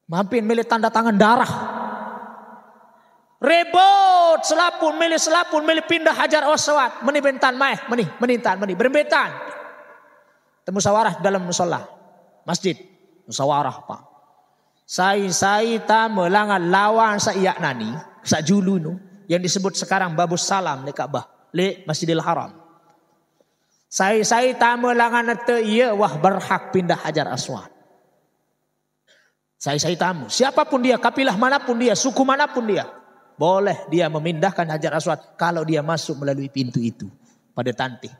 Mampir milih tanda tangan darah. Rebut selapun, milih pindah Hajar Aswad, meni bentan maeh, meni berbentan. Temu sawarah dalam musola masjid, musawarah Pak. Sai ta melangan lawan sa iyak nani, sa julu nu yang disebut sekarang Babus Salam di Ka'bah, le Masjidil Haram. Sai ta melangan te iya wah berhak pindah Hajar Aswad. Sai tamu, siapapun dia, kapilah manapun dia, suku manapun dia, boleh dia memindahkan Hajar Aswad kalau dia masuk melalui pintu itu pada tantih.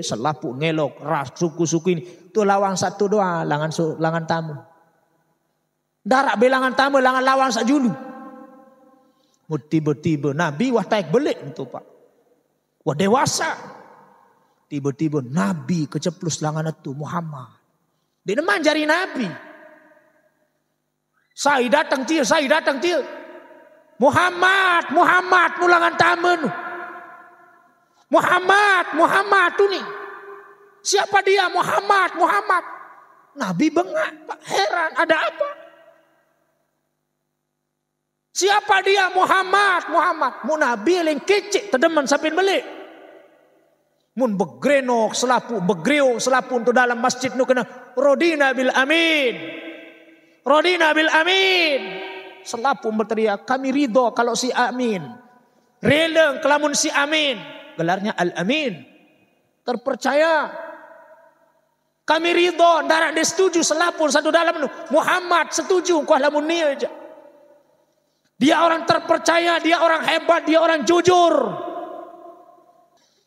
Selapuk ngelok ras suku-suku ini tuh lawang satu doa langan tamu. Darak belangan tamu langan lawang sak julu. Tiba-tiba Nabi wah taik belik itu Pak. Wah dewasa. Tiba-tiba Nabi keceplus langan itu Muhammad. Dia manjari Nabi. Saya datang tieu. Muhammad nulangan tamen. Muhammad tu nih. Siapa dia? Muhammad. Nabi bengak, Pak, heran, ada apa? Siapa dia? Muhammad. Mu Nabi yang kecik tedeman sampai balik. Mun begrenok selapu untuk dalam masjid nu kena Rodina bil amin. Selapu berteriak, kami ridho kalau si amin. Releng kelamun si amin. Gelarnya al-amin. Terpercaya. Kami ridho, darak dia setuju selapun satu dalam nu. Muhammad setuju, kuah lamun ni aja. Dia orang terpercaya, dia orang hebat, dia orang jujur.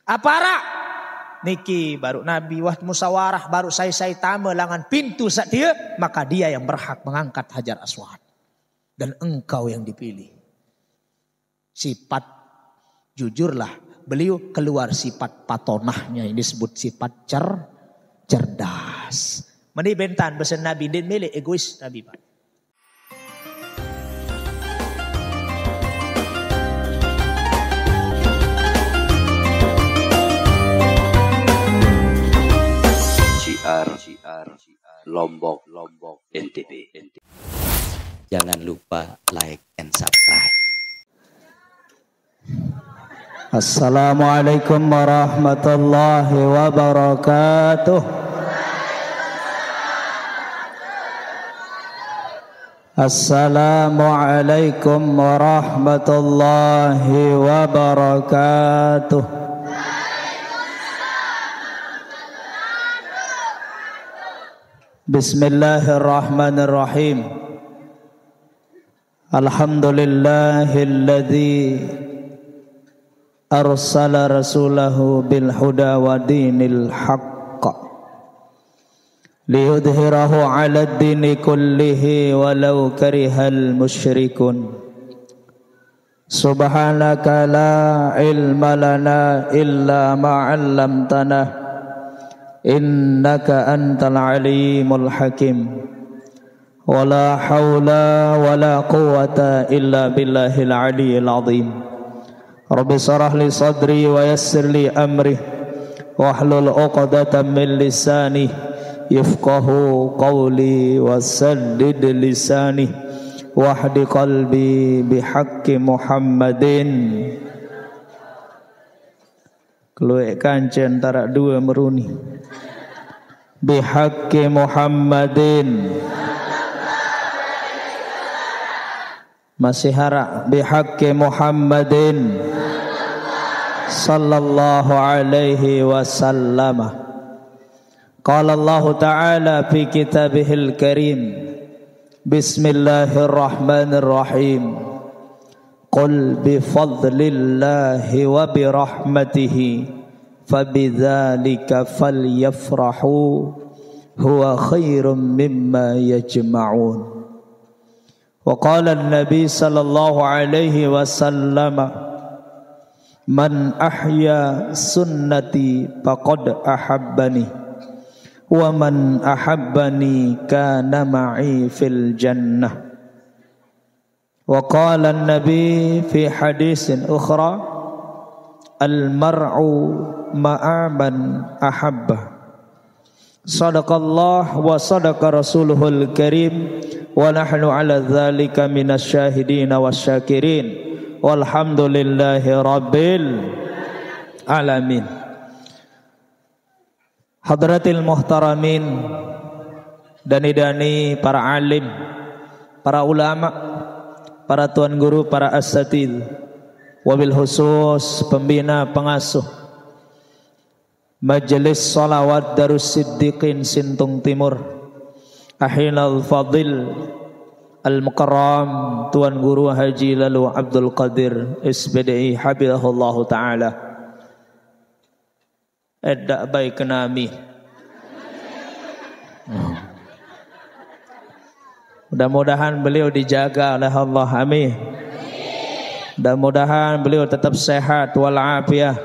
Aparak? Niki baru Nabi wah musawarah baru saya tama langan pintu saat dia, maka dia yang berhak mengangkat Hajar Aswad dan engkau yang dipilih. Sifat jujurlah, beliau keluar sifat patonahnya ini disebut sifat cerdas. Meni bentan besen Nabi dan milik egois Nabi Pak. Syiar Lombok NTB. Jangan lupa like and subscribe. Assalamualaikum warahmatullahi wabarakatuh. Assalamualaikum warahmatullahi wabarakatuh. Bismillahirrahmanirrahim. Alhamdulillahilladzi arsala rasulahu bil huda wa dinil haqq liyudhhirahu 'ala ad-dini kullihi walau karihal musyrikun. Subhanaka la ilma lana illa ma 'allamtana innaka antal alimul hakim. Wala hawla wala quwwata illa billahil aliyil azim. Rabbi shrah li sadri wa yassir li amri wahlul 'uqdatam min lisani yafqahu qawli wa saddid lisani wahdi qalbi bihaqqi Muhammadin. Keluek kancen tarak dua meruni bihaqqi Muhammadin. Masih harap bihaqqi Muhammadin sallallahu alaihi wasallam. Qala Allah Ta'ala fi kitabihil karim, bismillahirrahmanirrahim. Qul bifadlillahi wa birahmatihi fabidzalika falyafrahu huwa khairum mimma yajma'un. Wa qala an-nabi sallallahu alaihi wasallam, man ahya sunnati faqad ahabbani wa man ahabbani kana ma'i fil jannah. Wa qala an-nabi fi hadisin ukhra, al-mar'u ma'a man ahabba. Sadaqallah wa sadaqa rasuluhul karim wa nahnu ala dzalika minasyahidin wasyakirin walhamdulillahi rabbil alamin. Hadratil muhtaramin, dani-dani para alim, para ulama, para tuan guru, para asatidz, wabil khusus pembina pengasuh Majelis Shalawat Darus Siddiqin Sintung Timur, Ahinal Fadil Al-Mukarram Tuan Guru Haji Lalu Abdul Qadir SBDI Habibullah Ta'ala. Edak baik kenami. Mudah-mudahan beliau dijaga oleh Allah, amin. Mudah-mudahan beliau tetap sehat walafiat,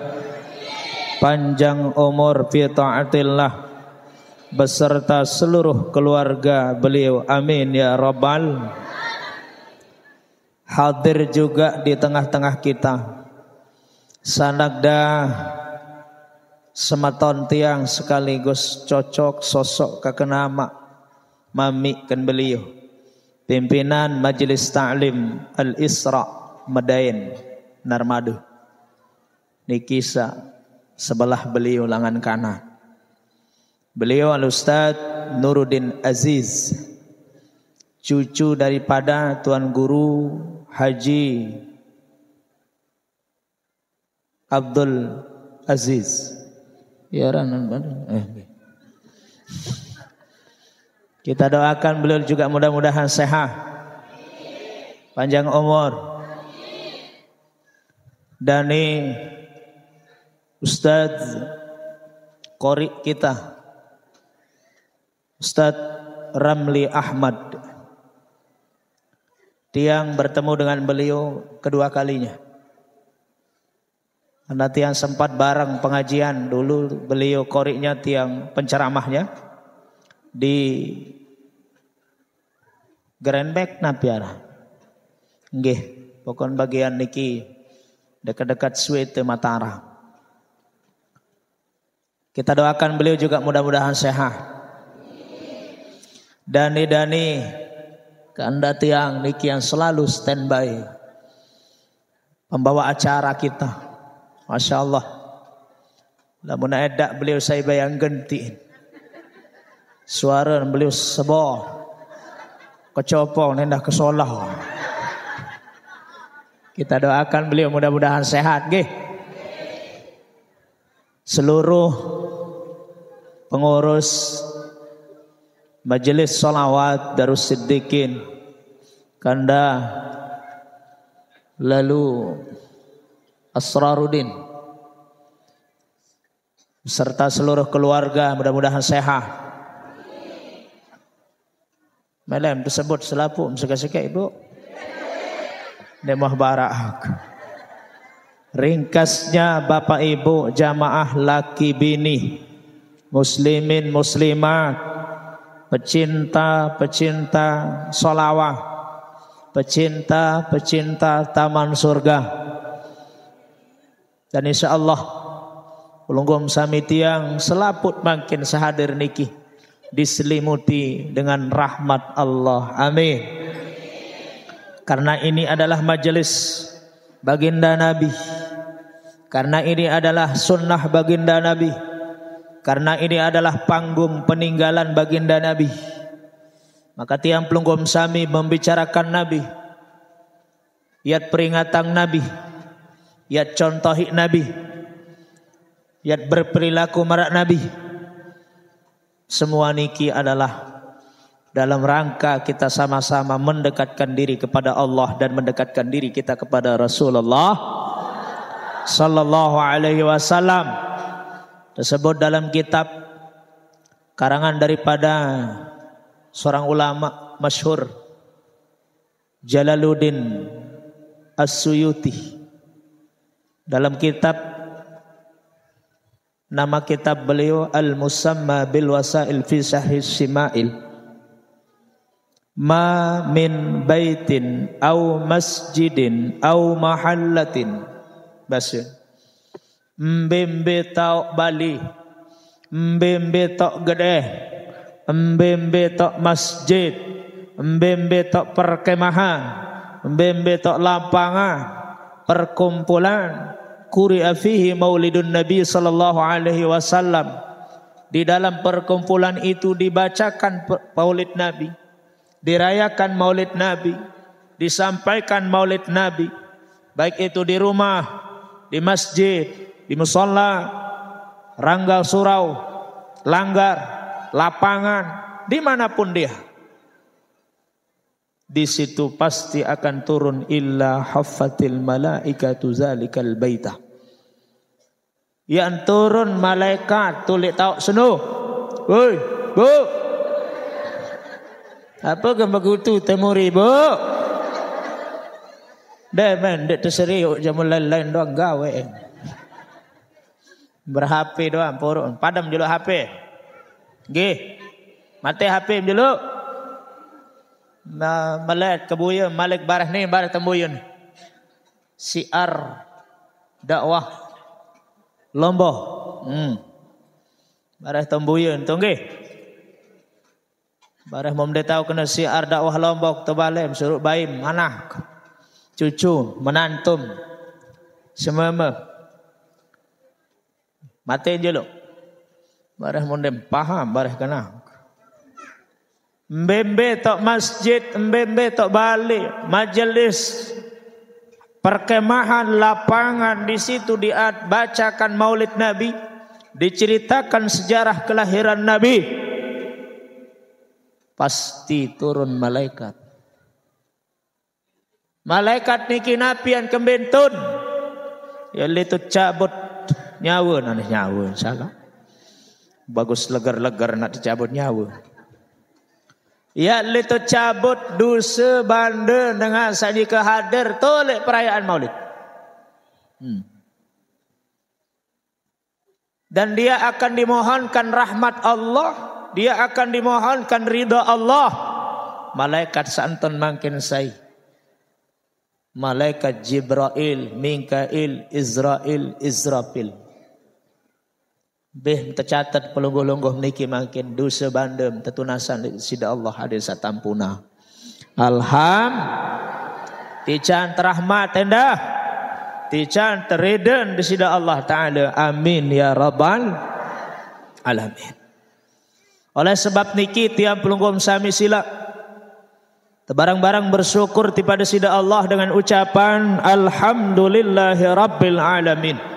panjang umur fi taatillah beserta seluruh keluarga beliau, amin ya rabbal. Hadir juga di tengah-tengah kita sanagda sematon tiang sekaligus cocok sosok kakenama mami kan beliau, pimpinan Majelis Ta'lim Al-Isra Madain Narmadu Nikisa, sebelah beliau lengan kanan beliau Al-Ustaz Nuruddin Aziz, cucu daripada Tuan Guru Haji Abdul Aziz. Ya kita doakan beliau juga mudah-mudahan sehat, panjang umur. Dan ini Ustadz Qori kita, Ustadz Ramli Ahmad, tiang bertemu dengan beliau kedua kalinya. Karena tiang sempat bareng pengajian dulu, beliau Qorinya tiang penceramahnya di Grandback Napiara. Nggih, pokon bagian niki dekat-dekat Suite Mataram. Kita doakan beliau juga mudah-mudahan sehat. Dani-dani keanda tiang niki yang selalu standby pembawa acara kita. Masya Allah. Lamun edak beliau saya bayang gentiin. Suara beliau sebo kecopong nendah kesolah. Kita doakan beliau mudah-mudahan sehat nggih. Seluruh pengurus Majelis Shalawat Darus Siddiqin Kanda lalu Asraruddin beserta seluruh keluarga mudah-mudahan sehat. Malam tersebut selapu suka-suka ibu. Nemah barak. Ringkasnya Bapak Ibu jamaah laki bini, muslimin muslimat, pecinta-pecinta sholawah, pecinta-pecinta taman surga. Dan insya Allah ulunggum sami tiang selaput makin sehadir niki diselimuti dengan rahmat Allah, amin. Karena ini adalah majelis baginda Nabi, karena ini adalah sunnah baginda Nabi, karena ini adalah panggung peninggalan baginda Nabi, maka tiang pelunggum sami membicarakan Nabi, yat peringatan Nabi, yat contohi Nabi, yat berperilaku marak Nabi. Semua niki adalah dalam rangka kita sama-sama mendekatkan diri kepada Allah dan mendekatkan diri kita kepada Rasulullah sallallahu alaihi wasallam. Tersebut dalam kitab karangan daripada seorang ulama masyhur Jalaluddin As-Suyuti. Dalam kitab, nama kitab beliau Al-Musamma bil Wasail fi Sahih Sima'il. Ma min baitin au masjidin au mahallatin. Bahasa mbembe tok Bali, mbembe tok gede, mbembe tok masjid, embembe tok perkemahan, embembe tok lapangan, perkumpulan. Quri'a fihi maulidun Nabi sallallahu alaihi wasallam. Di dalam perkumpulan itu dibacakan maulid Nabi, dirayakan maulid Nabi, disampaikan maulid Nabi, baik itu di rumah, di masjid, di musholla, ranggal surau, langgar, lapangan, dimanapun dia. Di situ pasti akan turun illa haffatil malaikatu zalikal baita. Yang turun malaikat tulik tahu seno. Woi, bu. Apa gambar gutu temuri, bu? Dah men, dek terseriuk jamu lain-lain doang gawe. Ber-HP doang, porok. Padam dulu HP. Nggih. Mati HP dulu. Malik kebuyun, Malik barah ni, barah tembuyun. Siar dakwah Lombok. Barah tembuyun, tunggu. Barah mau tahu kena siar dakwah Lombok tebalem suruh baim anak, cucu, menantum, semua. Mati dulu. Barah mau paham, barah kena. Mbembe tok masjid, mbembe tok balik, majelis perkemahan, lapangan, di situ dibacakan maulid Nabi, diceritakan sejarah kelahiran Nabi. Pasti turun malaikat. Malaikat niki napian kembentun. Ya itu cabut nyawa, nanti nyawa salah. Bagus legar-legar nak dicabut nyawa. Ya itu cabut dosa banda dengan saji kehadir tolek perayaan maulid. Dan dia akan dimohonkan rahmat Allah, dia akan dimohonkan ridha Allah. Malaikat santun makin sai. Malaikat Jibril, Mikail, Israel, Israfil. Beh tercatat pelungguh-lungguh niki makin dosa bandem tetunasan sida Allah hadir satampuna. Tican terahmat endah. Tican tereden di sida Allah Ta'ala. Amin ya rabbal alamin. Oleh sebab niki tiap pelungguh sami sila tebarang-barang bersyukur kepada sida Allah dengan ucapan alhamdulillahi rabbil alamin.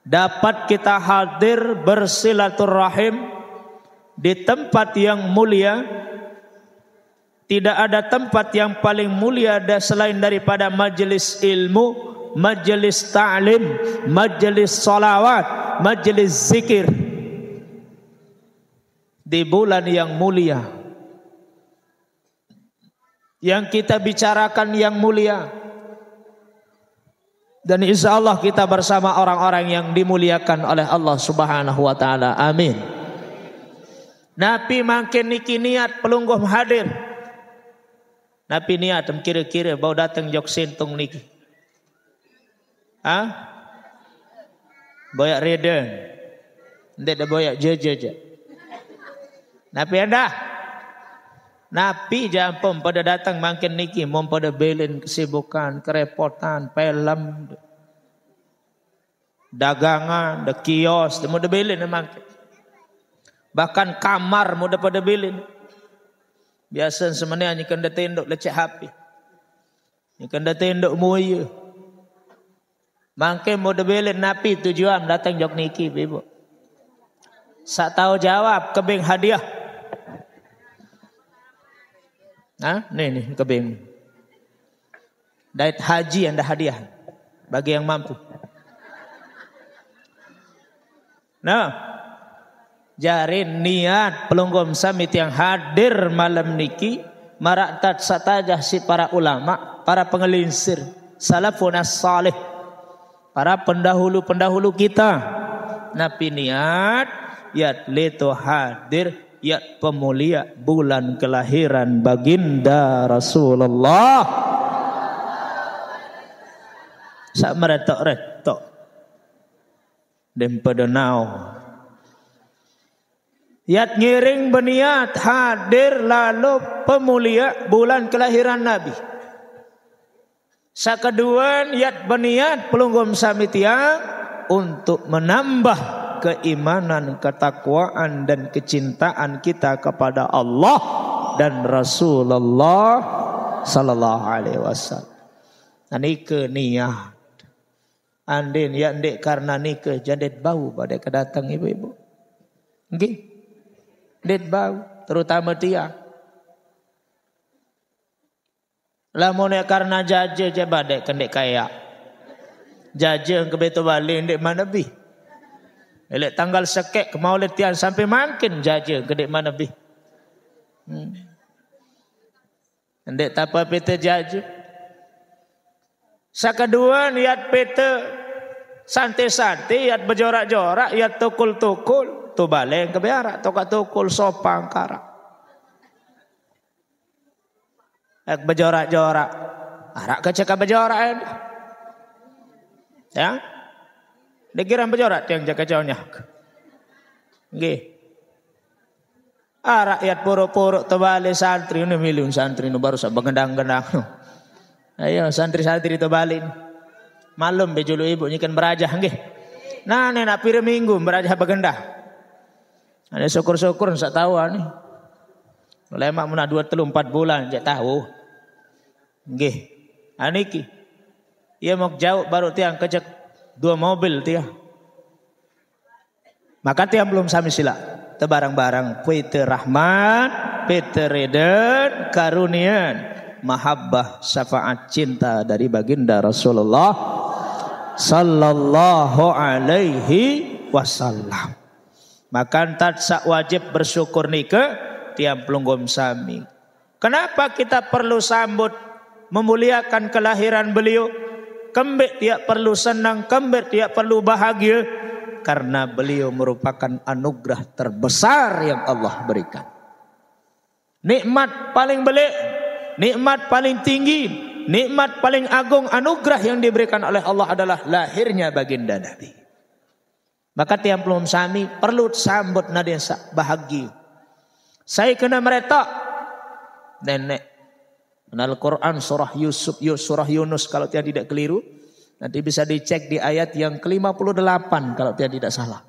Dapat kita hadir bersilaturahim di tempat yang mulia. Tidak ada tempat yang paling mulia selain daripada majelis ilmu, majelis ta'lim, majelis salawat, majelis zikir. Di bulan yang mulia, yang kita bicarakan yang mulia. Dan insya Allah kita bersama orang-orang yang dimuliakan oleh Allah Subhanahu wa ta'ala. Amin. Nabi makin niki niat pelungguh hadir. Nabi niat kira-kira bau datang jok sentung niki. Boyak reden. Ndek dah boyak je. Nabi anda. Nabi jampom pada datang makin niki mom pada belen kesibukan, kerepotan, film, dagangan, de kios, de pada belen makin. Bahkan kamar muda pada belen. Biasa sebenarnya nyikan da tendok lecek HP. Nyikan da tendok moya. Makin muda belen Nabi tujuan datang jok niki ibu. Sak tahu jawab kebing hadiah. Nih kebing. Dait haji anda hadiah bagi yang mampu. Nah, jarin niat pelunggum samit yang hadir malam niki maraktat satajah si para ulama, para pengelinsir, salafun as-salih, para pendahulu-pendahulu kita. Nabi niat yat leto hadir ya pemulia bulan kelahiran baginda Rasulullah. Sak meretok-retok. Dan pada now Yat ngiring berniat hadir lalu pemulia bulan kelahiran Nabi. Sakeduan yat berniat pelunggum sami tiang untuk menambah keimanan, ketakwaan dan kecintaan kita kepada Allah dan Rasulullah sallallahu alaihi wasallam. Nike niat. Andin ya ndek karena nike jandet bau pada kedatang ibu-ibu. Nggih. Det bau terutama tiang. Lamun karena jaje je badek kendek kaya. Jaje ke beto balik ndek mana bi. Elek tanggal sekek ke maulid tiang sampai makin jaje kendek mana bi. Ndek tapa pete jaje. Sakadua niat pete santai-santai, niat berjorak-jorak, niat tukul-tukul. Tu baleng ke biara, tu kat tukul sopang karak. Ek berjorak-jorak. Arak kecek berjorak. Ya? Dikira berjorak tiang jaga jauhnya. Nggih. Arak yat puruk-puruk tebalik santri ini miliun santri ini baru sabagendang-gendang. Ayo santri-santri tebalik. Malum bejulu ibu nyikan berajah nggih. Nah nenak pira minggu berajah bagendang. Ada syukur-syukur enggak tahu nih. Lama muna 2, 3, 4 bulan enggak tahu. Nggih. Aniki. Ia mau jauh baru tiang kecek 2 mobil tiang. Maka tiang belum sami sila. Tebarang-barang pete rahmat, pete reden, karunian, mahabbah, syafaat, cinta dari baginda Rasulullah sallallahu alaihi wasallam. Maka tak sak wajib bersyukur nika tiang pelunggum sami. Kenapa kita perlu sambut memuliakan kelahiran beliau? Kembek tiak perlu senang, kembek tiak perlu bahagia. Karena beliau merupakan anugerah terbesar yang Allah berikan. Nikmat paling belik, nikmat paling tinggi, nikmat paling agung, anugerah yang diberikan oleh Allah adalah lahirnya baginda Nabi. Maka tiang pelum sami perlu sambut nadien bahagia. Saya kena meretak nenek Al-Quran surah surah Yunus kalau tiang tidak keliru. Nanti bisa dicek di ayat yang ke-58 kalau tiang tidak salah.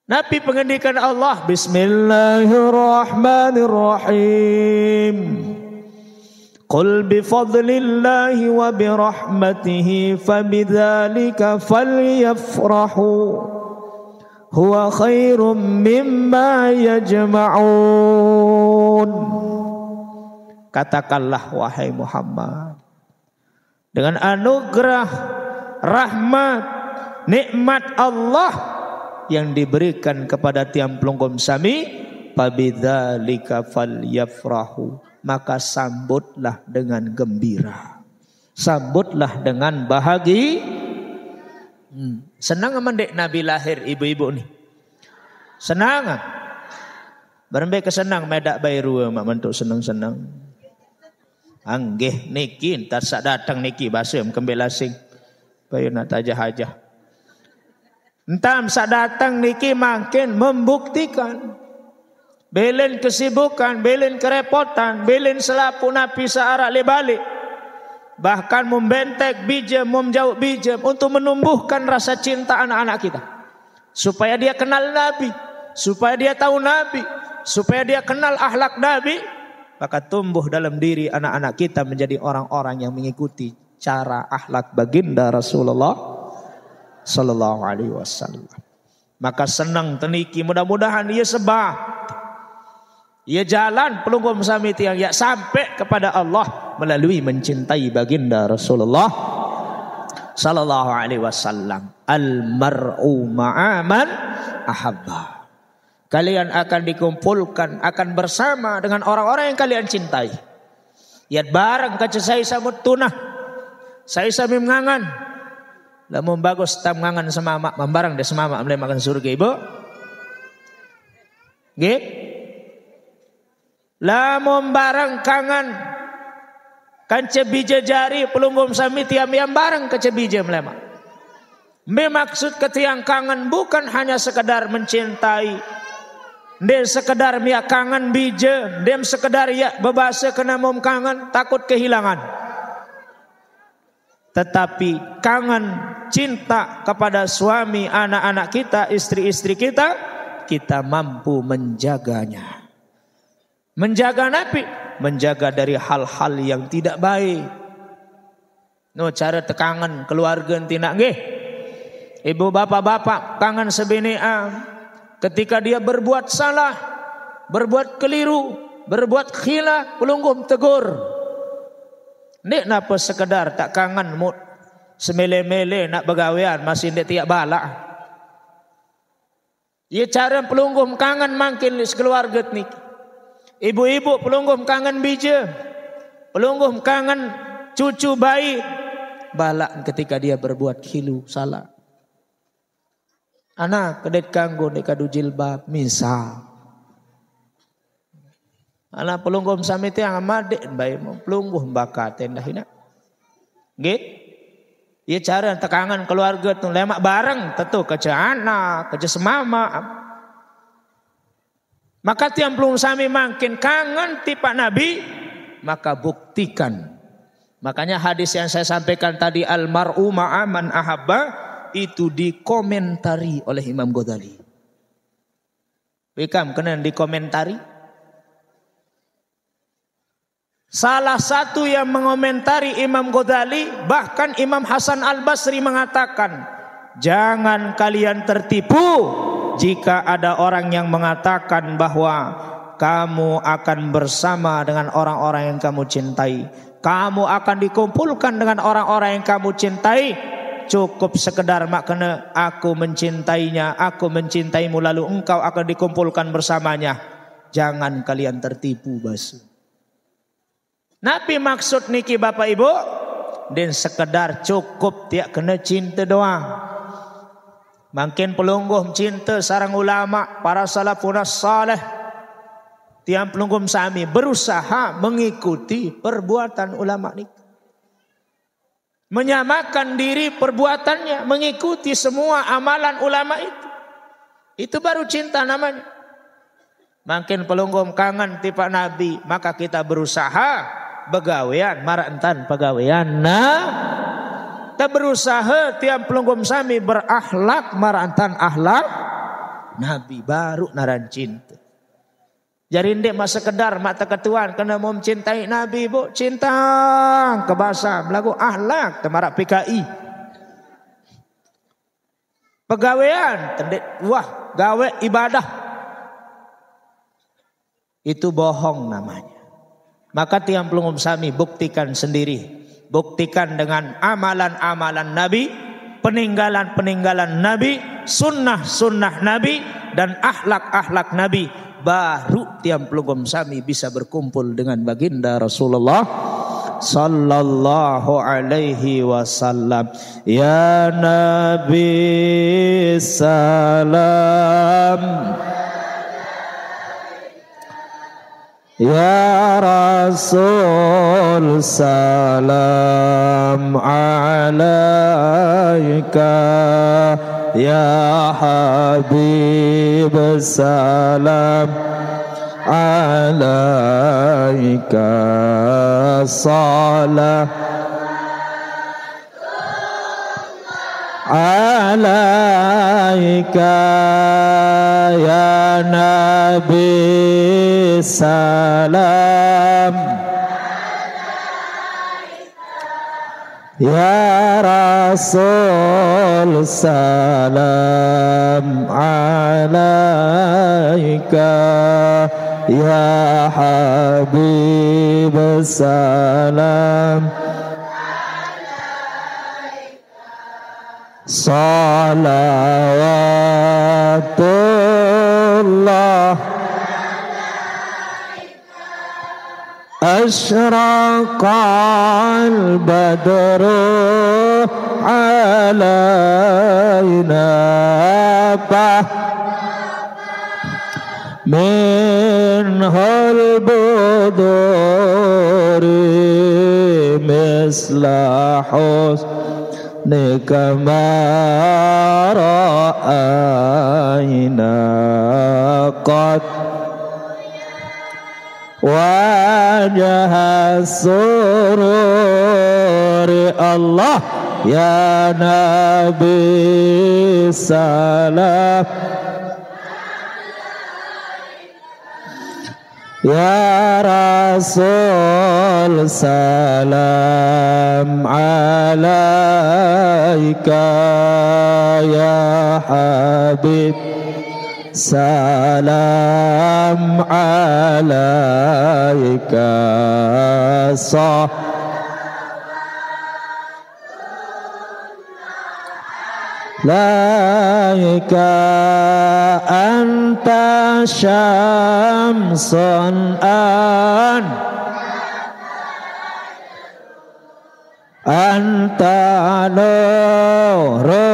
Nabi pengendikan Allah, Bismillahirrahmanirrahim. Qul bifadlillahi wa birahmatihi fabidzalika falyafrahu huwa khairum mimma yajma'un. Katakanlah wahai Muhammad, dengan anugerah, rahmat, nikmat Allah yang diberikan kepada tiang pelunggum sami, fabidzalika falyafrahu, maka sambutlah dengan gembira, sambutlah dengan bahagia. Senang mendek Nabi lahir ibu-ibu nih. Senang. Berembe kesenang medak bayru mak mentuk senang-senang. Anggih niki entar sak datang niki basem kembel asing. Bayu nak tajah-hajah. Entam sak datang niki makin membuktikan belen kesibukan, belen kerepotan, belen selapu napi searah lebalik. Bahkan membentek bijem, menjauh bijem untuk menumbuhkan rasa cinta anak-anak kita. Supaya dia kenal Nabi, supaya dia tahu Nabi, supaya dia kenal akhlak Nabi. Maka tumbuh dalam diri anak-anak kita menjadi orang-orang yang mengikuti cara akhlak baginda Rasulullah sallallahu alaihi wasallam. Maka senang teniki, mudah-mudahan ia sebab ia jalan pelunggum sami tiang ya sampai kepada Allah melalui mencintai baginda Rasulullah sallallahu alaihi wasallam. Al mar'u ma'aman ahabba. Kalian akan dikumpulkan, akan bersama dengan orang-orang yang kalian cintai. Yat bareng kaca saya samut tunah. Saya sami mengangan. Lamun bagus tam ngangan sama mak membarang de sama mak makan surga ibu. Nggih. Lamun barang kangen kance bija jari pelunggum sami tiam yang bareng kaca bija melemak. Maksud ketiang kangen bukan hanya sekedar mencintai, dem sekedar mia kangen bija, dem sekedar ya bebasa kena mom kangen takut kehilangan. Tetapi kangen cinta kepada suami, anak-anak kita, istri-istri kita, kita mampu menjaganya. Menjaga nabi, menjaga dari hal-hal yang tidak baik. No cara tekangan keluarga tina nggih. Ibu bapak-bapak kangen sebenean ketika dia berbuat salah, berbuat keliru, berbuat khilaf, pelunggum tegur. Nek napa sekedar tak kangen mut semele-mele nak begawean masih ndek tiak balak. Ye cara pelunggum kangen mangkin keluarga niki. Ibu-ibu pelunggum kangen bija, pelunggum kangen cucu bayi, balak ketika dia berbuat khilu salah. Anak kedet kanggo dek kadu jilbab misal. Anak pelunggum samite yang amadek bayi pelunggum bakat tendah hina. Nggih. Ia cara tekangan keluarga tu lemak bareng tentu kerja anak, kerja semama. Maka tiang pelung sami makin kangen tipak Nabi, maka buktikan. Makanya hadis yang saya sampaikan tadi almar'u ma'a man ahabba itu dikomentari oleh Imam Ghazali. Bekam kena dikomentari. Salah satu yang mengomentari Imam Ghazali, bahkan Imam Hasan Al-Basri mengatakan, jangan kalian tertipu jika ada orang yang mengatakan bahwa kamu akan bersama dengan orang-orang yang kamu cintai, kamu akan dikumpulkan dengan orang-orang yang kamu cintai, cukup sekedar makna aku mencintainya, aku mencintaimu lalu engkau akan dikumpulkan bersamanya. Jangan kalian tertipu basu. Nabi maksud niki Bapak Ibu, dan sekedar cukup tiak kena cinta doang. Makin pelungguh cinta sarang ulama para salafun salih, tiang pelungguh sami berusaha mengikuti perbuatan ulama ini, menyamakan diri perbuatannya, mengikuti semua amalan ulama itu baru cinta namanya. Makin pelungguh kangen tipe Nabi, maka kita berusaha begawean marantan pegawean kita berusaha tiap pelunggum sami berakhlak marantan akhlak Nabi baru naran cinta. Jadi ndek mas sekedar mata ketuan kena mau mencintai Nabi bu, cinta kebasa melaku akhlak temarak PKI. Pegawean tendek wah gawe ibadah itu bohong namanya. Maka tiap pelunggum sami buktikan sendiri. Buktikan dengan amalan-amalan Nabi, peninggalan-peninggalan Nabi, sunnah-sunnah Nabi, dan akhlak-akhlak Nabi. Baru tiap pelunggum sami bisa berkumpul dengan baginda Rasulullah sallallahu alaihi wasallam. Ya Nabi salam, ya Rasul salam alaika, ya Habib salam alaika, salam alaika ya Nabi salam, ya Rasul salam alaika, ya Habib salam salawatullah asyraqal badru alaina minhul buduri mislahus kama ra'ayna qad wajah sururi Allah ya Nabi salam ya Rasul salam alaika ya Habib salam alaika laika anta syamsun anta nurum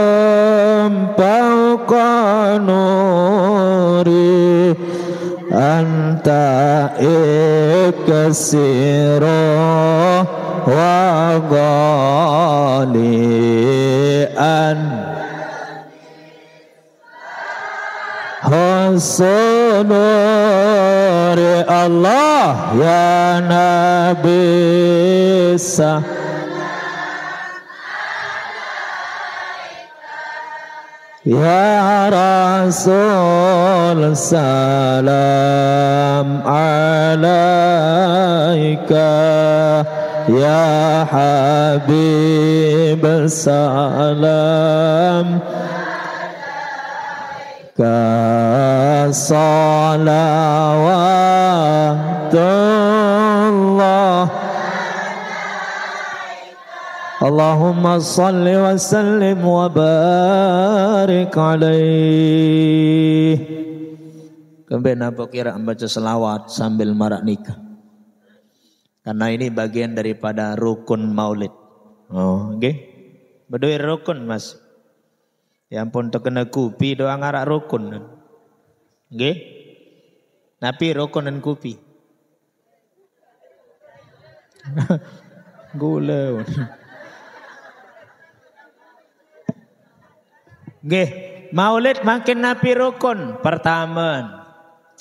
fawqa nuri anta iksiru wa ghalian Husnuri Allah ya Nabi ya Rasul salam alaika ya Habib salam ka salawatullah Allahumma salli wa sallim wa barik alaih. Kemudian apa kira membaca selawat sambil marak nikah? Karena ini bagian daripada rukun maulid. Oh, oke. Berdua rukun mas. Ya ampun terkena kupi doang ngarak rukun. Nggih. Napi rukun dan kupi. Gula. Nggih, maulid makin napi rukun. Pertama,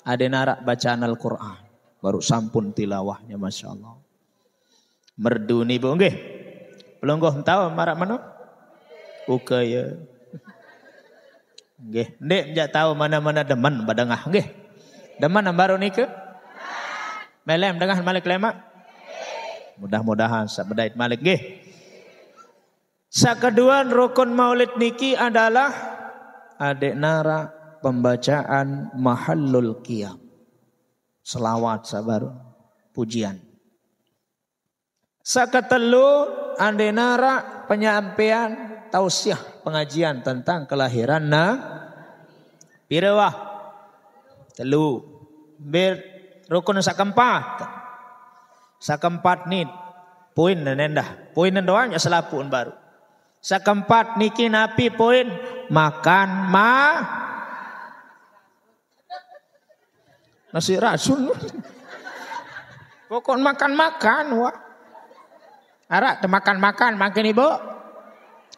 ada narak bacaan Al-Qur'an. Baru sampun tilawahnya Masya Allah. Merduni bu, nggih. Pelonggoh tahu marak mana? Ukaya. Nggih, ndek njak tahu mana-mana demen badengah nggih. Demen baru nikah? Melem dengah malik lemak? Mudah-mudahan sabdait malik nggih. Sakeduan rukun maulid niki adalah adek nara pembacaan mahallul qiyam. Selawat sabar pujian. Saketelu adek nara penyampaian tausiah pengajian tentang kelahiran Pirawah. Telu. Rukun sakempat. Sakempat ni poin nendah. Poin doanya selapun baru. Sakempat niki napi poin makan nasi rasul. Pokok makan wah. Arak makan makin ibu.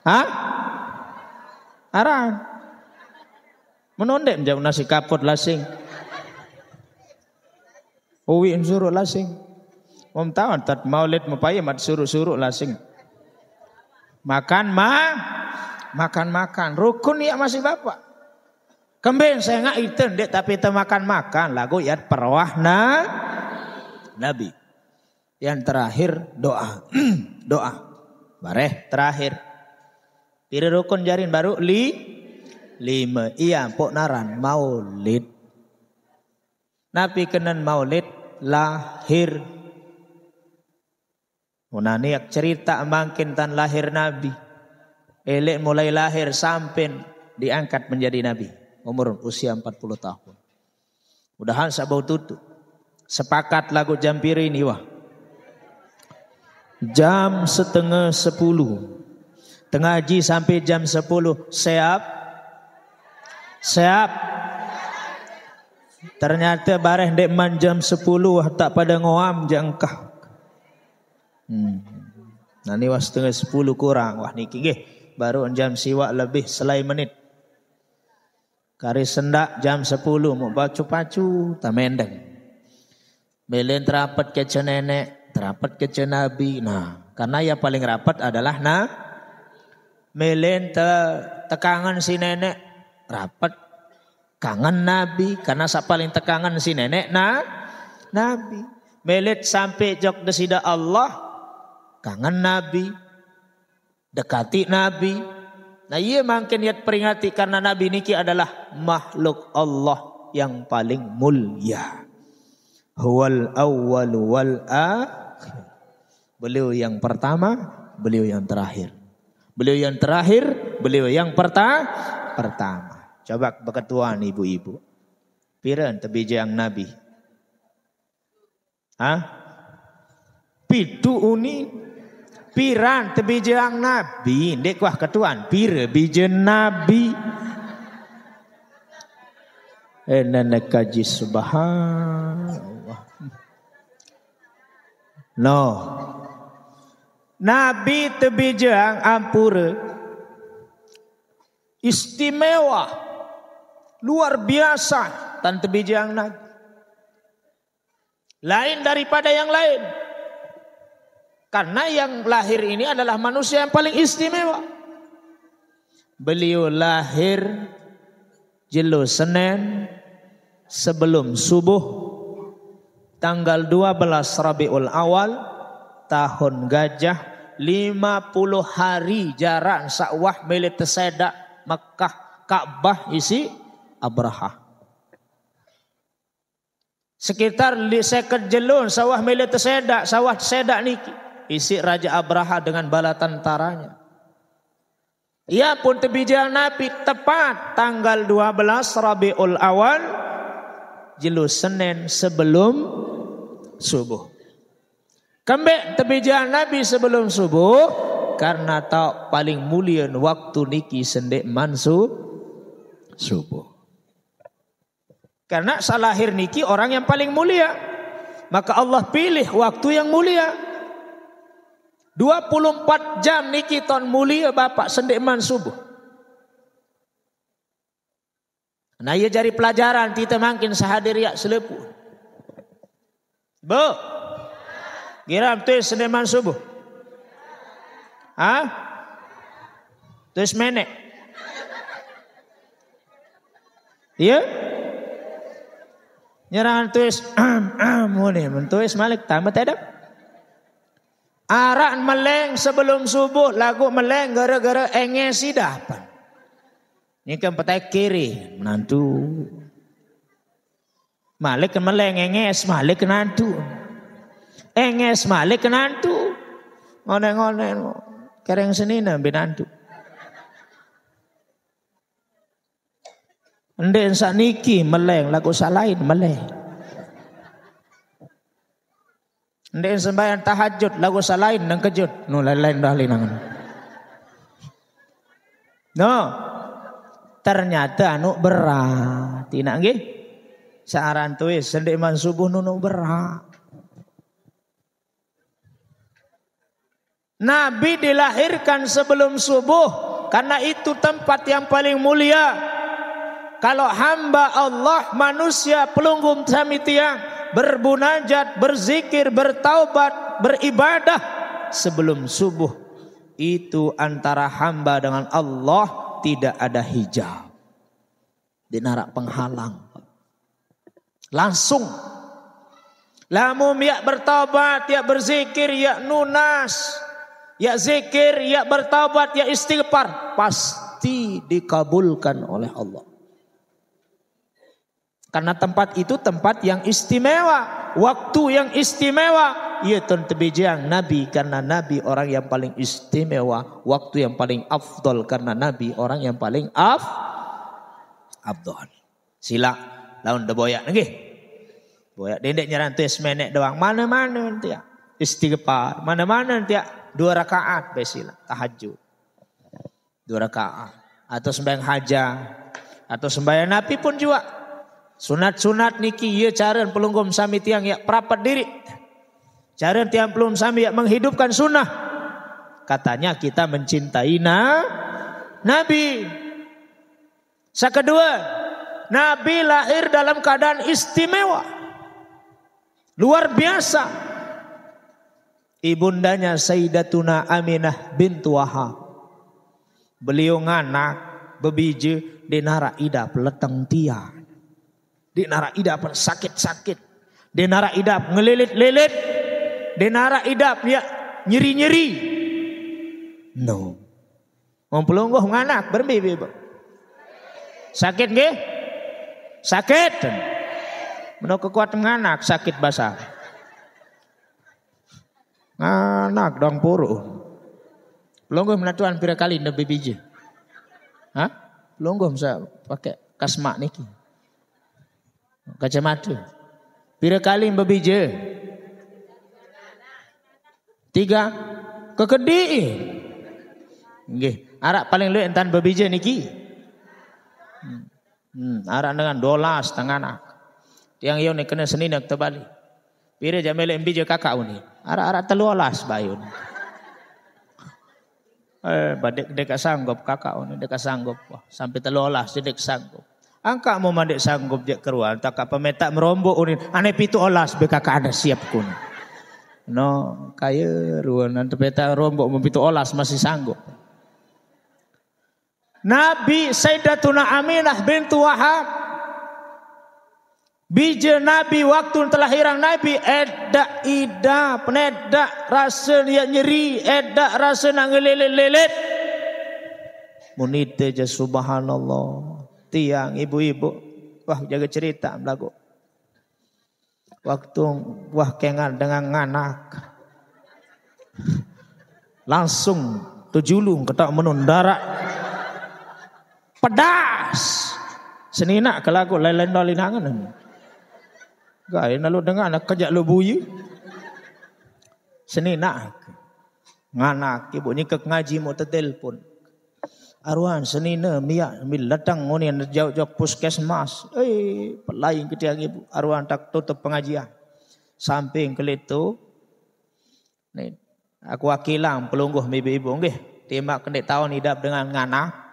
Hah? Aran. Menondek jam nasi kaput lasing. Uwi suruh lasing. Om tahu tat maulid mupaya mat suruh lasing. Makan. Rukun ya masih bapak. Kembali saya nggak itu dek tapi itu makan. Lagu ya perwah Nabi. Yang terakhir doa. Doa. Bareh terakhir. Pira rukun jarin baru 5. Iya pok naran maulid. Nabi kenen maulid lahir. Munaniak cerita makin tan lahir Nabi. Elek mulai lahir sampai diangkat menjadi Nabi. Umur usia 40 tahun. Mudahan sabau tutup. Sepakat lagu jampiri ini wah. Jam 9:30. Tengaji sampai jam 10. Siap? Ternyata bareh dekman jam 10 tak pada ngoam jangkah. Nah ni was setengah 10 kurang. Wah niki nggih. baru jam siwak lebih selai menit. Kari sendak jam 10 mau pacu-pacu tak mendeng. Belen terapat ke nenek, terapat ke nabi. Nah, karena yang paling rapat adalah melen tekangan si nenek rapat kangen nabi, karena paling tekangan si nenek nabi. Melet sampai jok desida Allah kangen nabi, dekati nabi. Nah iya makin yat peringati karena nabi niki adalah makhluk Allah yang paling mulia. Huwal awwal wal akhir. Beliau yang pertama, beliau yang terakhir. Beliau yang terakhir, beliau yang pertama. Coba beketuan ibu-ibu. Piran tebijang nabi. Hah? Pitu uni. Piran tebijang nabi. Dek wah ketuan. Pira bijen nabi. Nenek kaji subhanallah. No. Nabi tebijang ampura. Istimewa. Luar biasa. Tan tebijang nabi. Lain daripada yang lain. Karena yang lahir ini adalah manusia yang paling istimewa. Beliau lahir jelo Senin sebelum subuh tanggal 12 Rabiul Awal tahun gajah 50 hari jarak sakwah milik tesedak Mekah Ka'bah isi Abraha. Sekitar seket jelun sawah milik tesedak, sawah tesedak niki isi Raja Abraha dengan bala tentaranya. Ia pun tebijang nabi tepat tanggal 12 Rabiul Awal jelu Senin sebelum subuh. Kembek tebijang nabi sebelum subuh karena tak paling mulia waktu niki sendek mansu subuh. Karena salahir niki orang yang paling mulia. Maka Allah pilih waktu yang mulia. 24 jam niki ton mulia bapak sendekman subuh. Nah ia jadi pelajaran kita makin sahadir ya selepu. Bu. Giram tu sendekman subuh. Hah? Terus menek. Iya? Nyerangan tuis mulai mentuis malik tamat ada. Arak meleng sebelum subuh lagu meleng gara-gara engesi dapat. Ini kan petai kiri menantu. Malik kan meleng enges malik menantu. Enges malik menantu. Ngone-ngone kereng senina binantu. Ndek saniki meleng lagu salain meleng. Ndek sembahyang tahajud lagu salain nang kejut. No lain dah linangan. No. Ternyata anu berat. Tina nggih. Saaran tuis sendek man subuh nu berat. Nabi dilahirkan sebelum subuh karena itu tempat yang paling mulia. Kalau hamba Allah manusia pelunggum sami tiang berbunajat, berzikir, bertaubat, beribadah sebelum subuh itu antara hamba dengan Allah tidak ada hijab. Dinarak penghalang. Langsung. Lamun ya bertaubat, ya berzikir, ya nunas, ya zikir, ya bertaubat, ya istighfar, pasti dikabulkan oleh Allah. Karena tempat itu tempat yang istimewa, waktu yang istimewa. Ia tebijang Nabi karena Nabi orang yang paling istimewa, waktu yang paling afdol karena Nabi orang yang paling afdol. Sila laun de boyak nggih. Boyak dendek nyaran tuis menek doang. Mana-mana nanti ya. Istighfar, mana-mana nanti ya. 2 rakaat besila tahajud. 2 rakaat atau sembahyang hajah atau sembahyang Nabi pun juga. Sunat-sunat niki ye caren pelunggum sami tiang ya perapat diri. Caren tiang pelunggum sami ya menghidupkan sunnah. Katanya kita mencintai Nabi. Kedua, Nabi lahir dalam keadaan istimewa. Luar biasa. Ibundanya Sayyidatuna Aminah bintu Wahab. Beliau nganak bebije di nara idap leteng tian. Di nara idap sakit-sakit. Di nara idap ngelilit-lilit. Di nara idap ya nyeri-nyeri. No. Pelungguh nganak berbibi. Sakit nggih? Sakit. Menurut kekuatan nganak sakit basah. Nganak dong puru. Pelungguh menatuan pira kali nabi biji. Hah? Pelungguh bisa pakai kasmak niki. Kacamata. Pira kali bebije? 3 kekedi. Nggih, arak paling luwih entan bebije niki. Arak dengan $12 anak. Tiang iyo ni kena Senin nak terbalik. Pira jamele bije kakak uni. Arak-arak 13 bayun. Badek dek sanggup kakak uni dek sanggup. Wah, sampai 13 dek sanggup. Angka mau mandek sanggup je keruan tak apa metak merombok uni. Ane 17 be kakak ada siap kun. No, kaya ruan nanti peta rombok mau 17 masih sanggup. Nabi Sayyidatuna Aminah bintu Wahab. Bija Nabi waktu telahiran Nabi edak ida penedak rasa dia nyeri edak rasa nak ngelilit-lilit. Munite je subhanallah. Tiang ibu-ibu wah jaga cerita melaku. Waktu wah kengan dengan anak. Langsung tujulung ketak menundarak. Pedas. Senina kelaku lain-lain dolinangan. Gaya lalu dengar anak kejak lu buyu. Senina. Nganak ibu ni ke ngaji mau tertelpon. Arwan senina miak mil datang ngoni jauh-jauh puskesmas. Pelain ketiang ibu. Arwan tak tutup pengajian. Samping kelitu. Ni aku wakilang pelungguh ibu-ibu nggih. Timak kendek tahun hidup dengan nganak.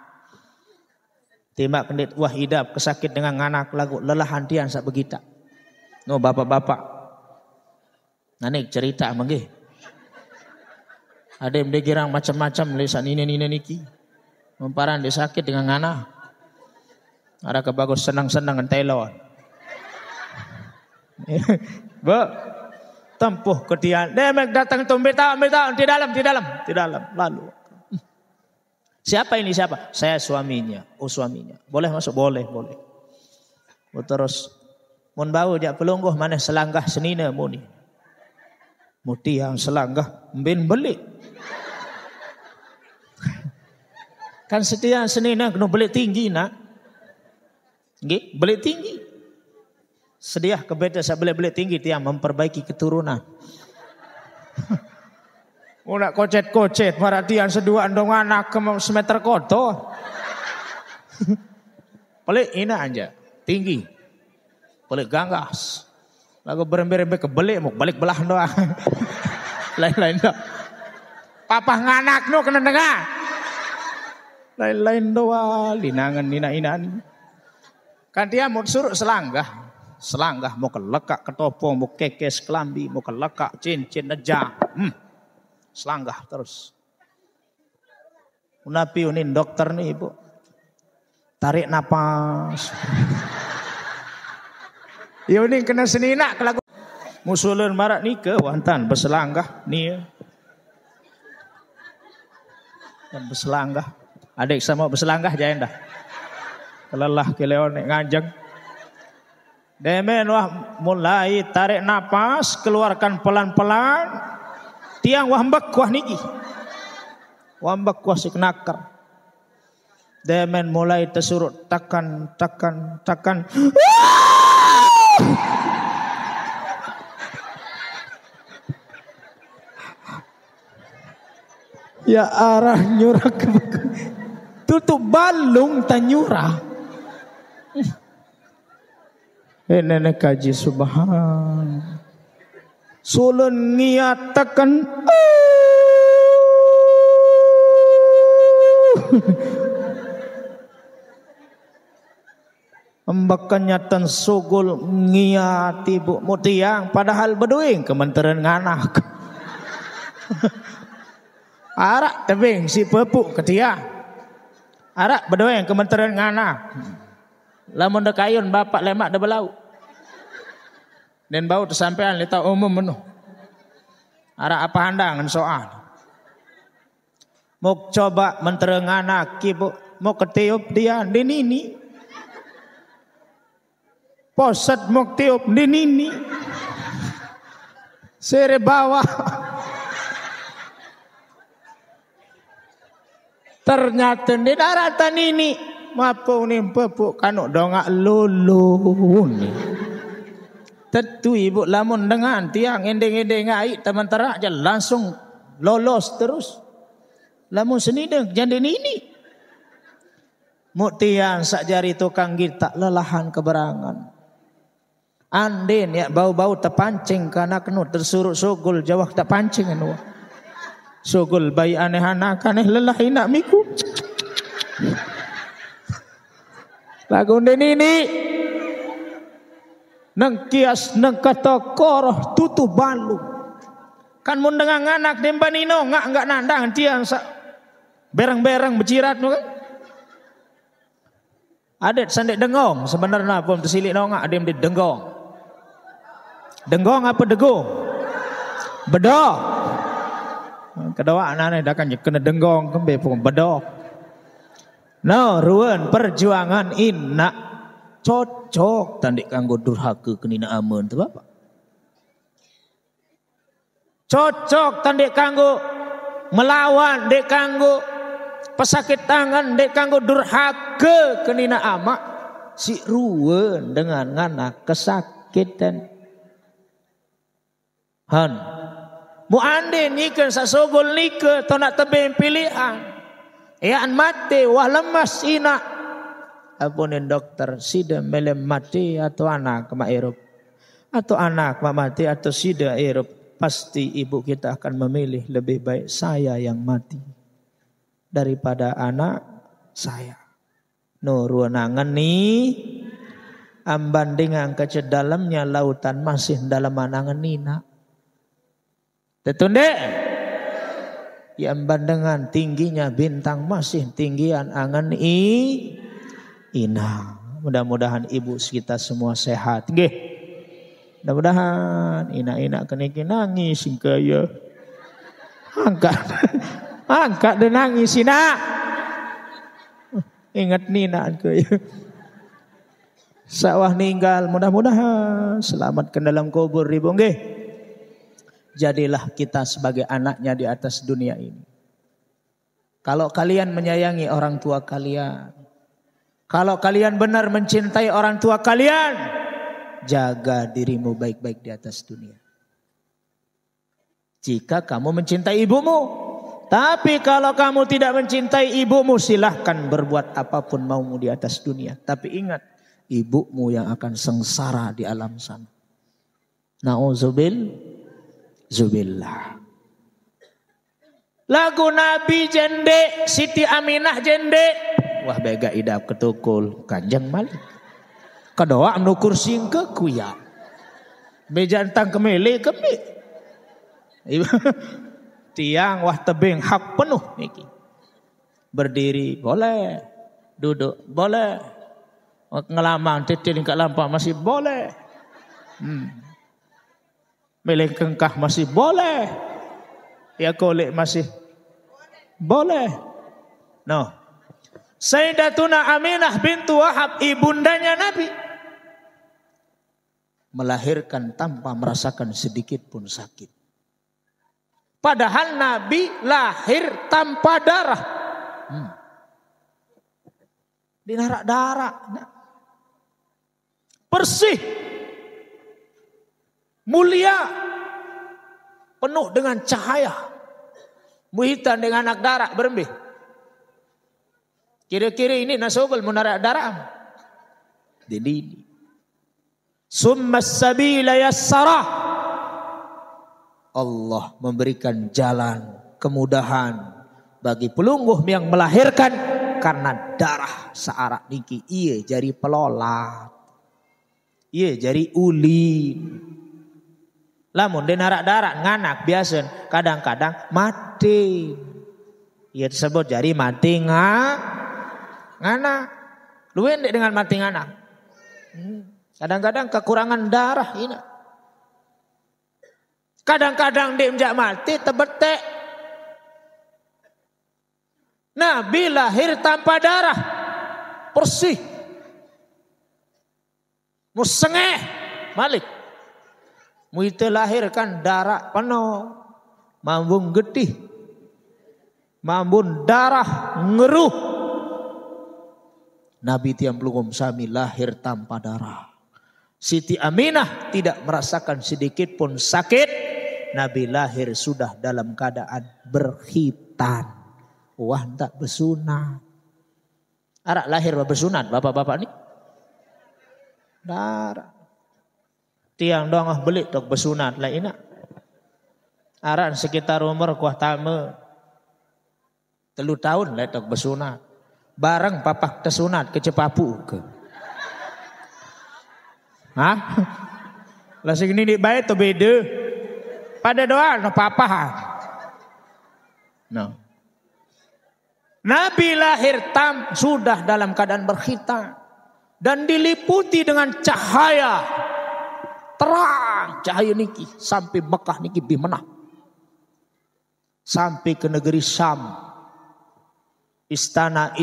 Timak kendit wah idap kesakit dengan anak lagu lelah hantian sak begita. No bapak-bapak. Nanik cerita mangge. Ada yang girang macam-macam lisan ini niki. Memparan dia sakit dengan anak. Ada kebagus senang-senang entelon. Bu, tempuh ketian. Demek datang tumbe tahu di dalam lalu. Siapa ini siapa? Saya suaminya. Oh suaminya. Boleh masuk? Boleh. Oh, terus. Mun bau jak pelungguh mana selanggah senina muni. Muti yang selanggah mbin beli. Kan setiap senina kena beli tinggi nak. Nggih, beli tinggi. Sediah kebeda saya beli tinggi tiang memperbaiki keturunan. Mau nak kocet-kocet, maratian sedua andong anak ke semeter kotor. Pelik ina aja, tinggi. Pelik ganggas. Lagu berembe-rembe kebelik, mau balik belah doang. Lain-lain doang. Papa nganak no kena dengar. Lain-lain doang, linangan ina-inan. Kan dia mau suruh selanggah. Selanggah mau kelekak ketopong, mau kekes kelambi, mau kelekak cincin aja. Selanggah terus. Unapi unin dokter nih ibu. Tarik napas. Ya unin kena senina kelaku. Musulun marak nih ke wantan berselanggah nih. Dan berselanggah. Adik sama berselanggah jangan dah. Kelelah keleon ngajeng. Demen wah mulai tarik napas, keluarkan pelan-pelan. Tiang wahmbak kuah niki. Wahmbak kuah si kenakar. Demen mulai tersurut takan. Ya arah nyurah ke tutup balung tanyurah. Nenek kaji subhan. Sulun niatakan Embakannya ten sugul ngiati bu mutiang padahal beduing kementerian nganak. Arak tebing si pepuk ketia. Arak beduing kementerian nganak. Lamun dekayun bapak lemak de belau. Dan bau tersampean lita umum menuh. Arak apa handangan soal. Mau coba mentereng anak ibu, mau ketiup dia di nini. Posat mau tiup di nini. Sere bawah. Ternyata di daratan ini mapu nih pepuk kanuk dongak lulu nih. Tentu ibu lamun dengan tiang endeng-endeng ngai teman terak aja langsung lolos terus. Lamun senideng jadi ini. Mutiang sak jari tukang gita lelahan keberangan. Andin ya bau-bau terpancing karena kenu tersuruh sugul jawah tak pancing anu. Sugul bayi aneh anak aneh lelah inak miku. Lagu ini nang kias nang kata koroh tutu balu. Kan mun dengan anak dembanino enggak nandang tiang sak berang-berang berjirat nu kan. Adet sandek dengong sebenarnya pun tersilik nongak adem di denggong. Denggong apa degong? Bedok. Kedua anak dah kan kena denggong kembe pun bedok. No, ruan perjuangan inna cocok tandik kanggo durhaka kenina amun tu bapak. Cocok tandik kanggo melawan dek kanggo pesakit tangan dek kanggo durhaka kenina ama si ruan dengan ngana kesakitan. Han, mu ande nikeun sasogol nike to nak tebing pilihan. Yaan mati wah lemas ina. Apunin dokter sida melem mati atau anak mak erup. Atau anak mak mati atau sida erup. Pasti ibu kita akan memilih lebih baik saya yang mati daripada anak saya. No ruanangan nih ambandingan ke dalamnya lautan masih dalam anangan nina. Tetunde yang bandengan tingginya bintang masih tinggian angan ina. Mudah-mudahan ibu kita semua sehat. Nggih. Mudah-mudahan ina-ina keniki nangis sing kaya. Angkat dan nangis ina. Ingat nina kaya. Sawah ninggal mudah-mudahan selamat ke dalam kubur ibu nggih. Jadilah kita sebagai anaknya di atas dunia ini. Kalau kalian menyayangi orang tua kalian. Kalau kalian benar mencintai orang tua kalian. Jaga dirimu baik-baik di atas dunia. Jika kamu mencintai ibumu. Tapi kalau kamu tidak mencintai ibumu. Silahkan berbuat apapun maumu di atas dunia. Tapi ingat. Ibumu yang akan sengsara di alam sana. Zubillah. Lagu Nabi jende, Siti Aminah jende. Wah bega idap ketukul, Kanjeng Malik. Kadoa anu kursi ke kuya. Bejantang kemele kemi. Tiang wah tebing hak penuh niki. Berdiri boleh, duduk boleh. Ngelamang titil kat lampau masih boleh. Melek kengkah masih boleh. Ya kolek masih boleh. No. Sayyidatuna Aminah bintu Wahab ibundanya Nabi. Melahirkan tanpa merasakan sedikit pun sakit. Padahal Nabi lahir tanpa darah. Dinarak darah. Bersih. Mulia, penuh dengan cahaya, muhitan dengan anak darah berembih. Kira-kira ini nasogol menarik darah. Jadi, summa sabila yassarah. Allah memberikan jalan, kemudahan, bagi pelungguh yang melahirkan karena darah searak niki iya jari pelolat. Iya jari ulin. Lamun den arak-darak nganak biasa kadang-kadang mati. Ia disebut jari mati nganak. Luwih ndek dengan mati nganak. Kadang-kadang kekurangan darah ini. Kadang-kadang dia menjak mati tebetek. Nabi lahir tanpa darah. Bersih. Musengeh. Malik. Muite lahirkan darah penuh. Mambung getih. Mambun darah ngeruh. Nabi tiang pelungum sami lahir tanpa darah. Siti Aminah tidak merasakan sedikit pun sakit. Nabi lahir sudah dalam keadaan berkhitan. Wah tak bersunat. Arak lahir bersunat bapak-bapak ni. Darah. Tiang doang belik tok bersunat lah ina. Arak sekitar umur kuah tama. 3 tahun lah tok bersunat. Bareng papak tersunat ke Cepapu ke. Hah? Lah segini di baik tu beda. Pada doa no papa. No. Nabi lahir sudah dalam keadaan berkhitan dan diliputi dengan cahaya terang, cahaya niki sampai Mekah niki bimenah. Sampai ke negeri Syam. Istana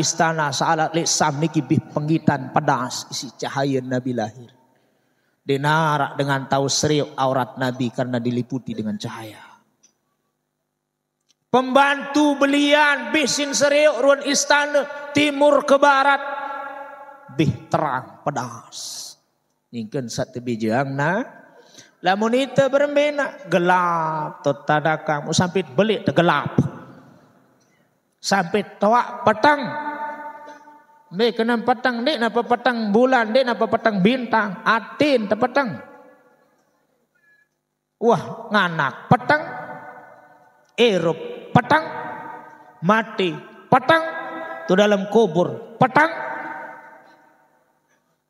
salat lek Syam niki bih penggitan pedas isi cahaya Nabi lahir. Dinarak dengan tahu seriuk aurat Nabi karena diliputi dengan cahaya. Pembantu belian bisin seriuk ruang istana timur ke barat bih terang pedas. Ingken satu bijang na lamun itu berbena gelap totada kamu sampai belik tergelap. Sampai toak petang. Dek kena petang, dek napa petang bulan, dek napa petang bintang, atin te petang. Wah, nganak petang, erup petang, mati petang, tu dalam kubur petang.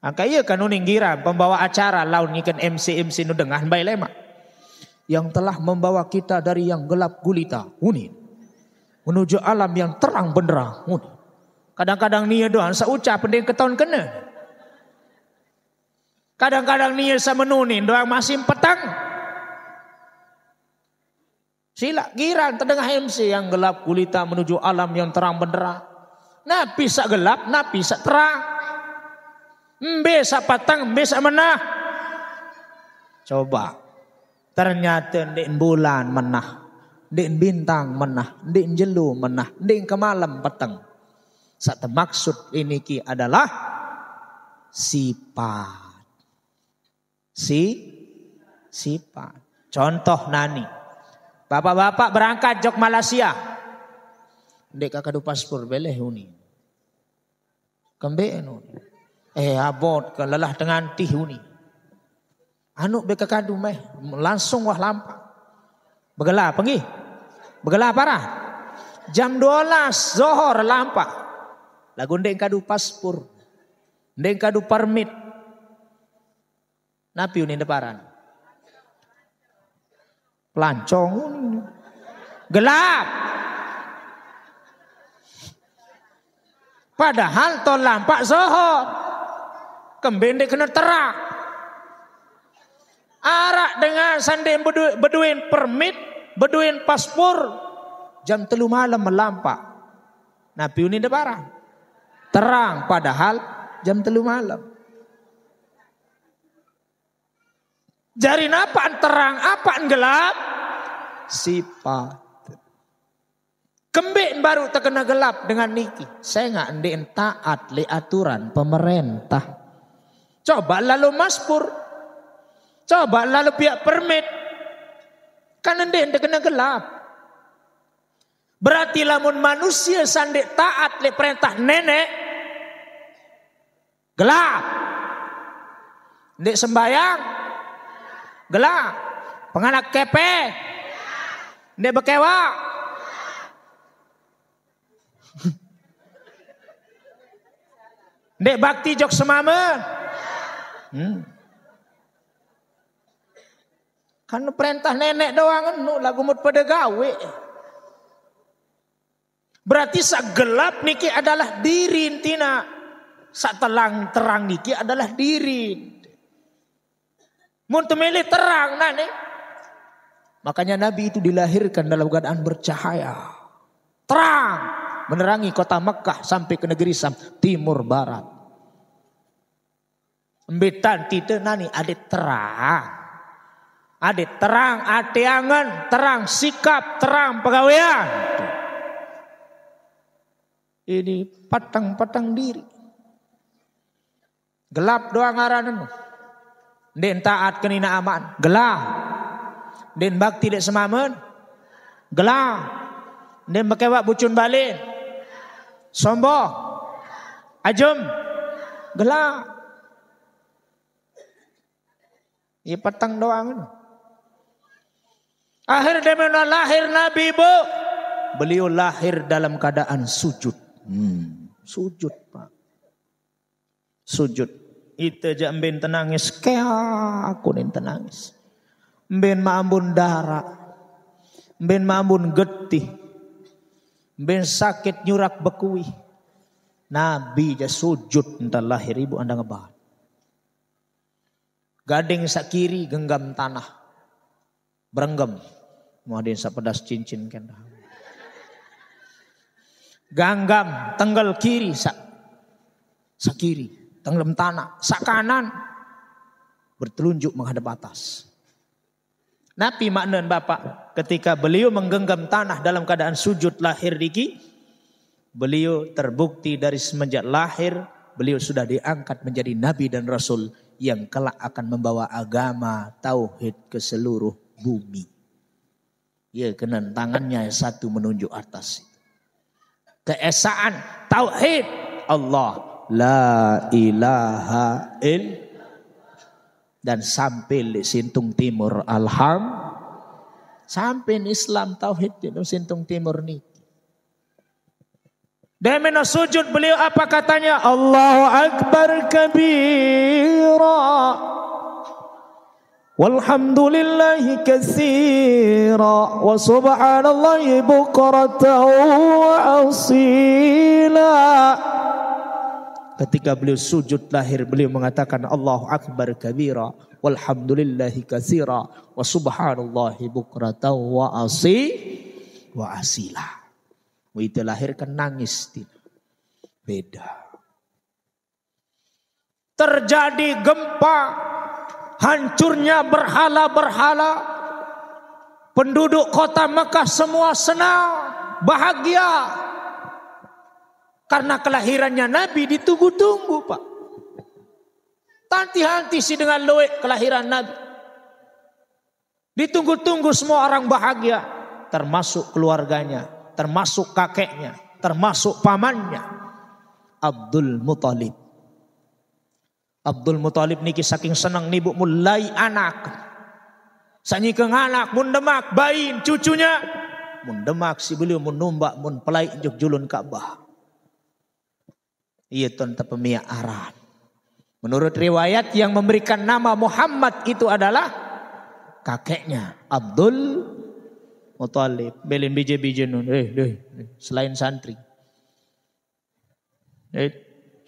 Angka iya kan uninggiran pembawa acara laun ikan MC nu dengah bae lema. Yang telah membawa kita dari yang gelap gulita, unin, menuju alam yang terang benderang, unin. Kadang-kadang nia doang seucap pendek ketahuan kena. Kadang-kadang nia samenunin doang masih petang. Sila giran terdengar MC yang gelap gulita menuju alam yang terang benderang. Napi sak gelap, napi sak terang. Sak petang, sak menah. Coba. Ternyata ndek bulan menah. Ndek bintang menah. Ndek jelu menah. Ndek ke malam petang. Satu maksud ini adalah sifat. Sifat. Contoh nani. Bapak-bapak berangkat jok Malaysia. Ndek kakadu paspor beleh uni. Kembe anu. Abot ke lelah dengan tih uni. Anu be kakadu meh langsung wah lampak. Begelap pengi. Begelap parah. Jam 12 Zohor lampak. Lagu ndeng kadu paspor. Ndeng kadu permit. Napi unin deparan. Pelancong. Gelap. Padahal tol lampak Zohor. Kembende kena terang. Arak dengan sandeng beduin permit. Beduin paspor. Jam 3 malam melampak. Napi unin deparan. Terang padahal jam 3 malam. Jari apaan terang, apaan gelap? Sifat. Kembik baru terkena gelap dengan niki. Saya nggak ndek taat le aturan pemerintah. Coba lalu maspur. Coba lalu pihak permit. Kan ndek terkena gelap. Berarti lamun manusia sandek taat le perintah nenek gelap. Ndek sembayang gelap. Penganak kepe ndek bekewa Dek bakti jok semama. Kan perintah nenek doang anu lagu mut pada gawe. Berarti sak gelap niki adalah diri intina. Sak terang niki adalah diri. Mun temeli terang nane. Makanya Nabi itu dilahirkan dalam keadaan bercahaya. Terang menerangi kota Mekah sampai ke negeri Sam, timur barat. Embetan tidak nani ada terang. Ada terang, ada angan, terang sikap, terang pegawaian. Ini patang-patang diri. Gelap doang aranan. Den taat kenina aman. Gelap. Den bakti dek semamen. Gelap. Den bekewak bucun balik. Sombong. Ajem. Gelap. Ini patang doang. Akhir demena lahir Nabi bu. Beliau lahir dalam keadaan sujud. Sujud Pak. Sujud. Itu aja mben tenangis. Kayak aku nih tenangis. Mben maambun darah. Mben maambun getih. Mben sakit nyurak bekui. Nabi aja sujud. Entah lahir ibu anda ngebahan. Gading sak kiri genggam tanah. Berenggam. Mau ada sak pedas cincin kendah. Ganggam tenggal kiri sak kiri tenggelam tanah, sak kanan bertelunjuk menghadap atas. Nabi maknan Bapak ketika beliau menggenggam tanah dalam keadaan sujud lahir diki, beliau terbukti dari semenjak lahir beliau sudah diangkat menjadi nabi dan rasul yang kelak akan membawa agama tauhid ke seluruh bumi. Ya, kenan tangannya satu menunjuk atas. Keesaan tauhid Allah la ilaha dan sampai di Sintung Timur sampai Islam tauhid di Sintung Timur nih. Dan mena sujud beliau apa katanya? Allahu Akbar kabira walhamdulillahi katsira wa subhanallahi bukratan wa asila. Ketika beliau sujud lahir beliau mengatakan Allahu Akbar kabira walhamdulillahi katsira wa subhanallahi bukratan wa asila. Itu lahir kan nangis tidak. Beda. Terjadi gempa, hancurnya berhala-berhala. Penduduk kota Mekah semua senang, bahagia. Karena kelahirannya Nabi ditunggu-tunggu Pak. Tanti-hanti sih dengan loek kelahiran Nabi. Ditunggu-tunggu semua orang bahagia. Termasuk keluarganya, termasuk kakeknya, termasuk pamannya. Abdul Muthalib. Abdul Muthalib niki saking senang nibu mulai anak. Sanyi keng anak mun demak bayin cucunya. Mun demak si beliau mun numbak mun pelai juk julun Ka'bah. Iya tuan pemiaran. Menurut riwayat yang memberikan nama Muhammad itu adalah kakeknya Abdul Muthalib. Belin bije-bije nun. Selain santri.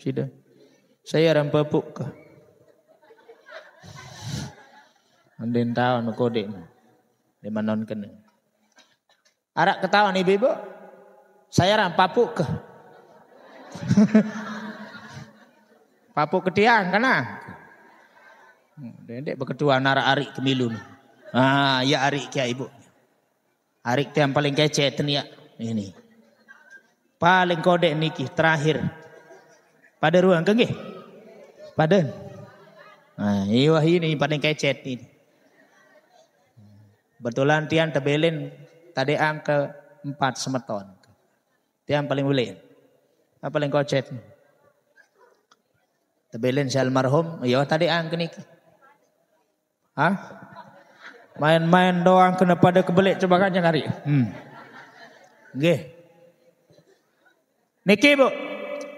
Sudah. Saya rampapuk ke. Andin tahu nak kode. Di mana non kena. Arak ketawa nih ibu. Saya rampapuk ke. Papuk ketiang kana. Dendek berketua nara arik kemilu. Ya arik kia ibu. Arik yang paling kece tenia ini. Paling kode niki terakhir. Pada ruang ke nggih? Pada. Iya ini paling kece ini. Betulan tiang tebelin tadi angka 4 semeton. Tiang paling boleh. Paling kocet. Tebelin si almarhum, ya tadi angke niki. Main-main doang kena pada kebelik coba kan nyari. Nggih. Niki Bu,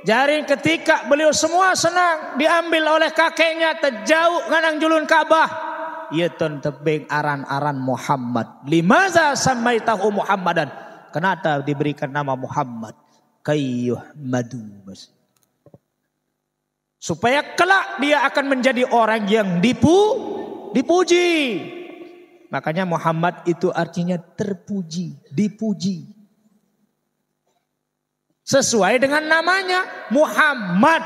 jari ketika beliau semua senang diambil oleh kakeknya terjauh nganang julun Ka'bah. Ia ton tebing aran-aran Muhammad. Limaza samaitahu Muhammadan? Kenapa diberikan nama Muhammad? Kayyuh madu. Supaya kelak dia akan menjadi orang yang dipuji. Makanya Muhammad itu artinya terpuji, dipuji. Sesuai dengan namanya Muhammad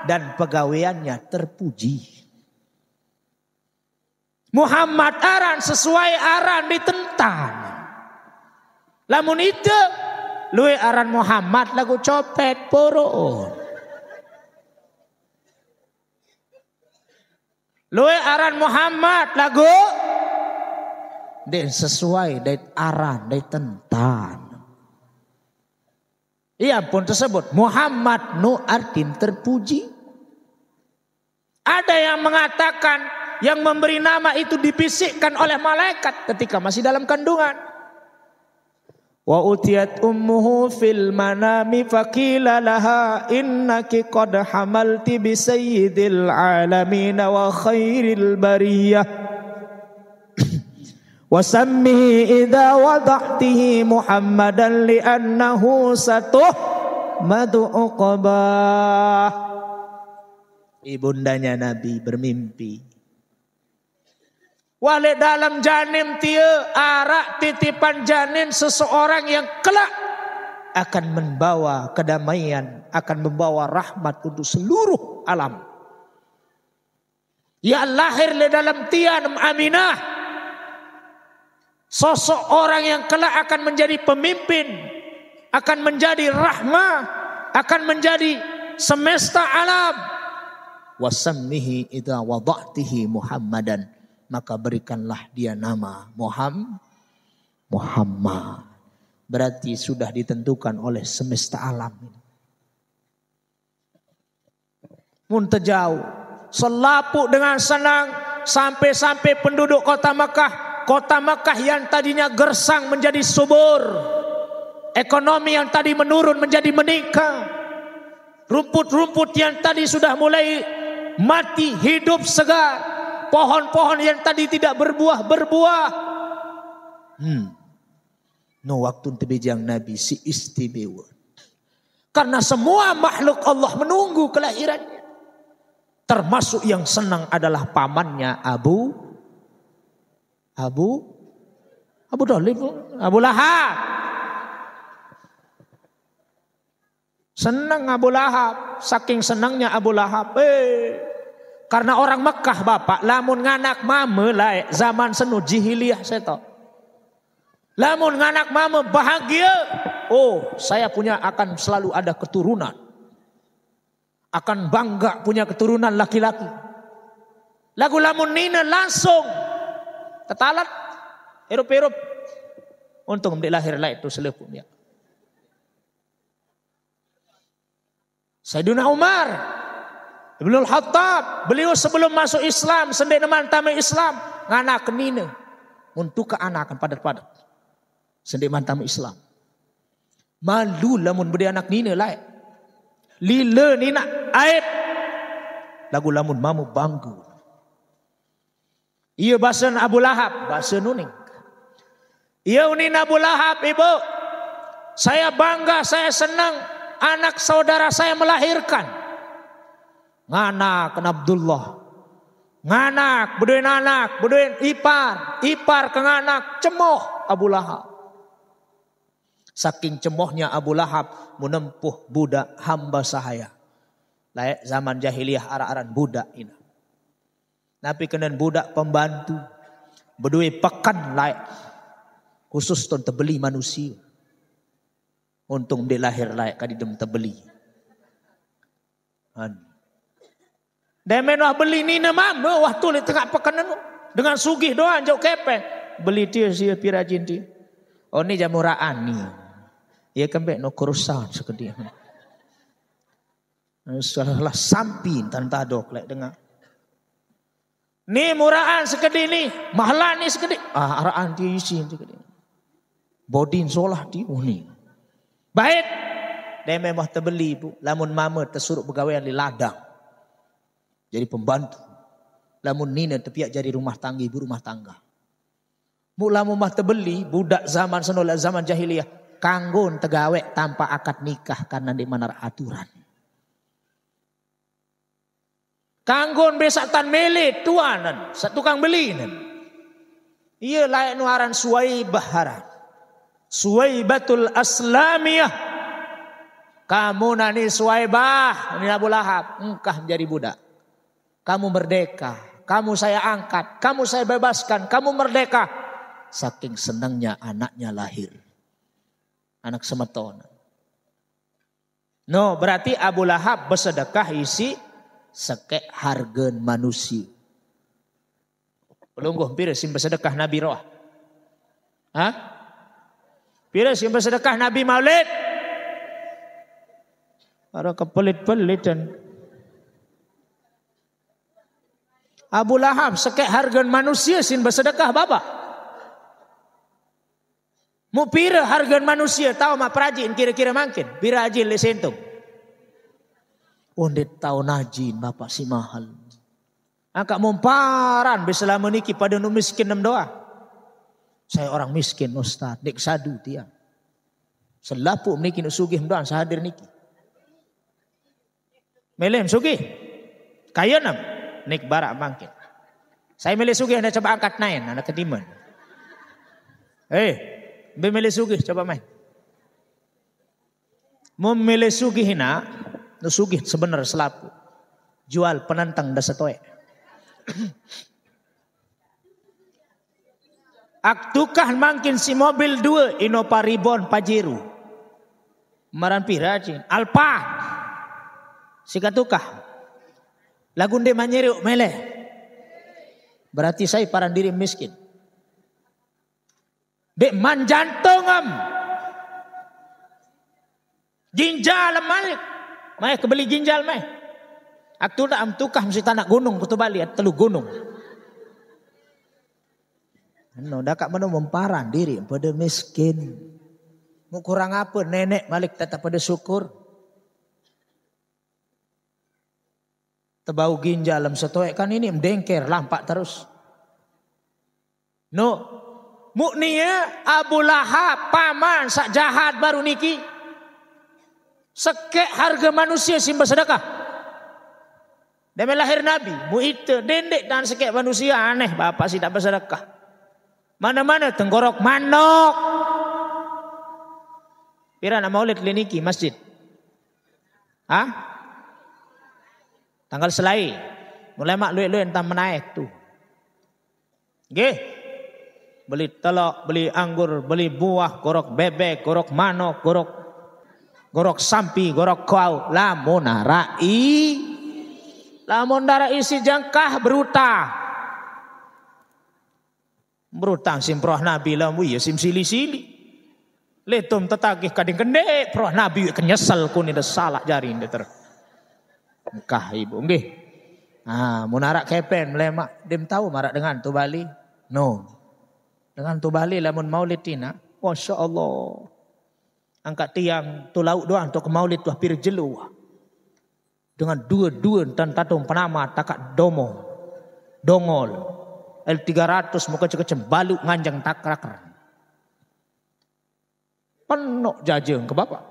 dan pegawaiannya terpuji. Muhammad aran sesuai aran ditentang. Lamun itu luwe aran Muhammad lagu copet poroon. Luwe aran Muhammad lagu den sesuai dari aran dari tentang. Ia pun tersebut Muhammad nu artin terpuji. Ada yang mengatakan yang memberi nama itu dibisikkan oleh malaikat ketika masih dalam kandungan. Wa utiyat ummuhu fil manami faqila laha innaki qad hamalti bi sayyidil alamin wa khairil bariyah. Wasammihi idza wada'tihi Muhammadan li'annahu satuh madu uqbah. Ibundanya Nabi bermimpi. Wale dalam janin tia arak titipan janin seseorang yang kelak akan membawa kedamaian, akan membawa rahmat untuk seluruh alam. Ya lahir le dalam tian Aminah. Sosok orang yang kelak akan menjadi pemimpin, akan menjadi rahmah, akan menjadi semesta alam. Wasammihi idza wada'tihi Muhammadan, maka berikanlah dia nama Muhammad. Berarti sudah ditentukan oleh semesta alam. Muntajau, selapuk dengan senang sampai penduduk kota Makkah yang tadinya gersang menjadi subur. Ekonomi yang tadi menurun menjadi meningkat. Rumput-rumput yang tadi sudah mulai mati hidup segar. Pohon-pohon yang tadi tidak berbuah. No waktu tebejang Nabi si istimewa. Karena semua makhluk Allah menunggu kelahirannya. Termasuk yang senang adalah pamannya Abu Dhalib, Abu Lahab. Senang Abu Lahab, saking senangnya Abu Lahab. Karena orang Mekah bapak, lamun nganak mame lah zaman senu jahiliyah seto. Lamun nganak mame bahagia, saya akan selalu ada keturunan. Akan bangga punya keturunan laki-laki. Lagu lamun nina langsung ketalat, hirup-hirup. Untung dia lahir lah itu selepuk dia. Sayyidina Umar Ibnul Khattab, beliau sebelum masuk Islam, sendiri teman tamu Islam, nganak nina untuk ke anak padat-padat. Sendiri tamu Islam. Malu lamun beri anak nina lah. Lila nina aib. Lagu lamun mamu banggu. Ia bahasa Abu Lahab, bahasa nuning. Ia unin Abu Lahab, ibu. Saya bangga, saya senang anak saudara saya melahirkan. Nganak Abdullah. Nganak, beduin ipar ke nganak, cemoh Abu Lahab. Saking cemohnya Abu Lahab menempuh budak hamba sahaya. Layak zaman jahiliyah aran budak ini. Tapi kena budak pembantu. Berdua pekan layak. Khusus tuan terbeli manusia. Untung dia lahir layak kadidem terbeli. Dan menah beli ni nama. Waktu ni tengah pekan nu. Dengan sugih doang jauh kepen. Beli dia si pirajin dia. Oh ni jamuraan ni. Ia kembali no kerusahan sekedia. Salah sampin tanpa dok layak dengar. Ni muraan sekedi ni, mahalan ni sekedi. Araan dia isi sekedi. Bodin solah dia ni. Baik, Deme mah terbeli bu. Lamun mama tersuruh pegawaian di ladang. Jadi pembantu. Lamun nina tepiak jadi rumah tangga, ibu rumah tangga. Mula mah terbeli budak zaman senola zaman jahiliyah. Kanggun tegawe tanpa akad nikah karena di mana aturan. Kanggun besak tan mele tuanan, tukang beli nan. Iya layak nuaran Suwaibah haran. Suwaibatul Aslamiyah. Kamu nani Suwaibah, ini Abu Lahab, engkah menjadi budak. Kamu merdeka, kamu saya angkat, kamu saya bebaskan, kamu merdeka. Saking senangnya anaknya lahir. Anak semeton. No, berarti Abu Lahab bersedekah isi sekek hargen manusia. Pelungguh pira sim bersedekah Nabi roh. Hah? Pira sim bersedekah Nabi Maulid? Para kepelit-pelit dan Abu Lahab sekek harga manusia sin bersedekah bapa. Mu pira harga manusia tahu mak perajin kira-kira mungkin pira ajin lesentung. Ondet tahu najin bapak si mahal. Angkat mumparan beselama niki pada nu miskin nem doa. Saya orang miskin Ustaz, dik sadu tiang. Selapu niki nu sugih doang sahadir niki. Melem sugih. Kaya nam. Nik barak bangkit. Saya milih sugih anda coba angkat nain. Anda ketiman. Milih sugih coba main. Memilih sugih na. Nu sugih sebenar selapu. Jual penantang da setoe. Aktukah mangkin si mobil 2 Innova Ribon Pajero. Maran pirajin. Alpa. Sikatukah. Lagunde manyeriuk meleh. Berarti saya paran diri miskin. Dek manjantongam. Ginjal malik. Mai kebeli ginjal mai. Aktu dak am tukah mesti tanak gunung kutu Bali telu gunung. No dakak mana memparan diri pada miskin. Mu kurang apa nenek malik tetap pada syukur. Tebau ginjal dalam setoek kan ini mendengker lampak terus. No, muknia Abu Lahab paman sak jahat baru niki. Sekek harga manusia simba sedekah. Demi lahir Nabi, mu itu dendek dan sekek manusia aneh bapak sih tak bersedekah. Mana-mana tenggorok manok. Pira nak maulid niki masjid. Hah? Tanggal selai. Mulai mak luik-luik entah menaik tu. Nggih. Beli telok, beli anggur, beli buah, gorok bebek, gorok manok, gorok sampi, gorok kau. Lamun darai si jangkah berutang. Berutang sim proh Nabi lamu ya sim sili-sili. Letum tetagih kading kendek proh Nabi kenyesel kun ida salah jari ter. Engkah ibu nggih. Munarak kepen melemak dem tahu marak dengan tu Bali. No. Dengan tu Bali lamun maulid tina, masyaallah. Angkat tiang tu lauk doang tu ke maulid tu hampir jelu. Dengan dua-dua dan tatung penama takak domo. Dongol. L300 muka cekecem baluk nganjang takrakran. Penok jajeng ke bapak.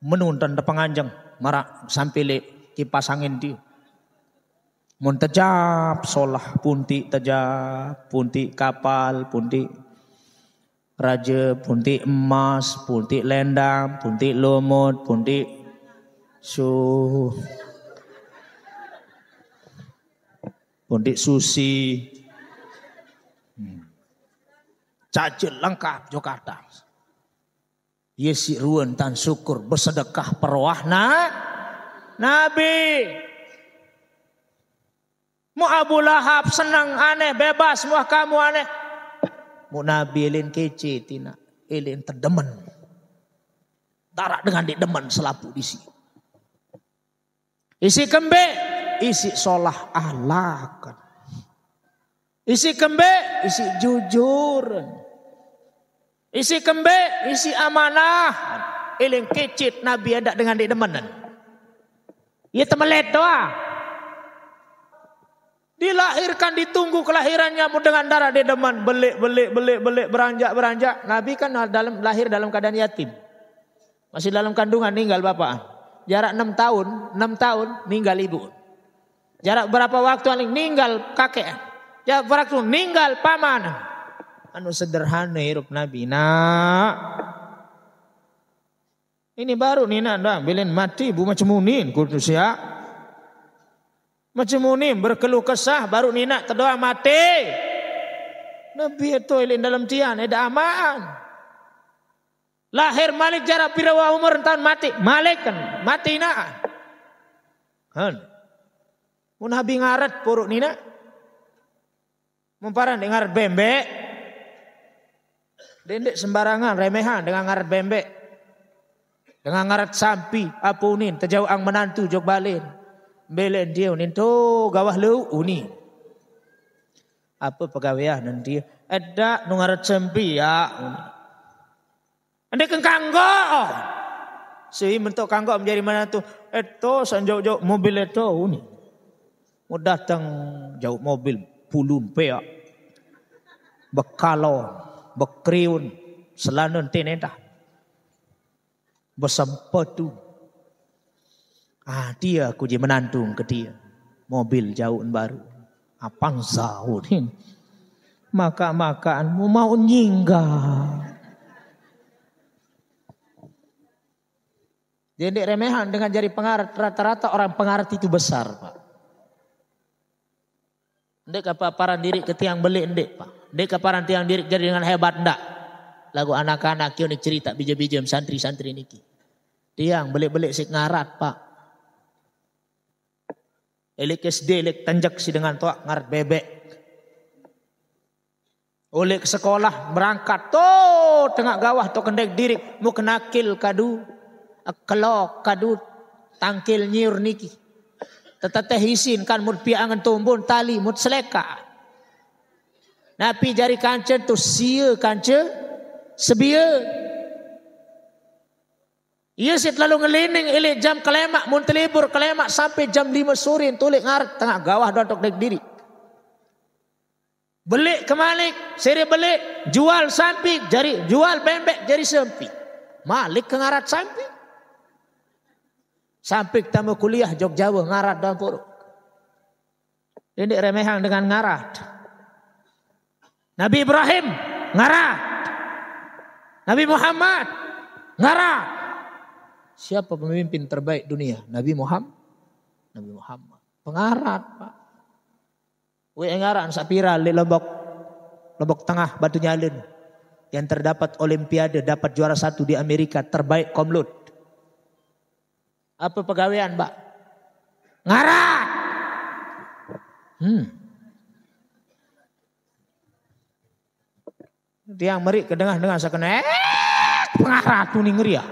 Menuntan da penganjang marak sampai le kipas angin dia. Mun tejap solah punti tejap, punti kapal, punti raja, punti emas, punti lendang, punti lumut, punti punti susi. Cacil lengkap Jakarta. Yesi ruan tan syukur bersedekah perwahna Nabi. Mu Abu Lahab senang aneh bebas muah kamu aneh. Mu Nabi elin kece tina elin terdemen. Tarak dengan di demen selapu isi. Isi kembe isi solah ahlakan. Isi kembe isi jujur. isi kembe, isi amanah. Iling kecit Nabi ada dengan di demenan. Ia temelet doa. Dilahirkan, ditunggu kelahirannya dengan darah di deman. Belik, beranjak. Nabi kan lahir dalam keadaan yatim. Masih dalam kandungan ninggal bapak. Jarak 6 tahun ninggal ibu. Jarak berapa waktu ninggal kakek. Jarak berapa waktu ninggal paman. Anu sederhana hirup Nabi. Nak. Ini baru Nina dah bilin mati bu macam munin kudus ya. Macam munin berkeluh kesah baru Nina terdoa mati. Nabi itu ilin dalam tian ada amaan. Lahir malik jarak pirawa umur tahun mati. Malik kan mati na. Han. Mun Nabi ngaret puruk Nina. Mumparan dengar bembek. Dendek sembarangan remehan dengan ngaret bembek. Dengan ngarat sampi apunin terjauh ang menantu jog balen. Belen dia unin to gawah leu uni. Apa pegawaian nanti? Ada nu ngarat sampi ya uni. Ande kanggo. Si bentuk kanggo menjadi menantu. Eto sanjau-jauh mobil eto uni. Mau datang jauh mobil pulun pea. Bekalon, bekriun, selanon teneta. Bersempatu. Dia aku je menantung ke dia. Mobil jauh baru. Apang zaunin. Maka-makaan mau nyinggal. Jadi remehan dengan jari pengarat. Rata-rata orang pengarat itu besar Pak. Ndek kepaparan diri ke tiang beli ndek Pak. Ndek kepaparan tiang diri jadi dengan hebat ndak. Lagu anak-anak ini cerita bija-bija santri-santri niki. Tiang belik-belik sik ngarat Pak. Elik SD elik tanjak si dengan toak ngarat bebek. Oleh ke sekolah berangkat to tengah gawah to kendek diri mu kenakil kadu kelok kadu tangkil nyiur niki. Teteh hisin kan mud piangan tumbun tali mud seleka. Napi jari kanca tu sia kanca sebia. Ia sit lalu ngelining ilik jam kelemak mun telibur kelemak sampai jam 5 sore tulik ngaret tengah gawah dotok dek diri. Belik kemalik, seri belik, jual sampi, jari jual bembek jari sampi. Malik ke ngarat sampi. Sampai tamu kuliah jog Jawa ngarat dalam puruk. Ini remehang dengan ngarat. Nabi Ibrahim ngarat. Nabi Muhammad ngarat. Siapa pemimpin terbaik dunia? Nabi Muhammad. Nabi Muhammad. Pengarat Pak. Ngarat sapira di Lombok Tengah Batu Nyalin. Yang terdapat olimpiade dapat juara 1 di Amerika terbaik komlut. Apa pegawaian Pak? Ngarat. Dia merik kedengar sakene pengarat tu ning ngeri ya.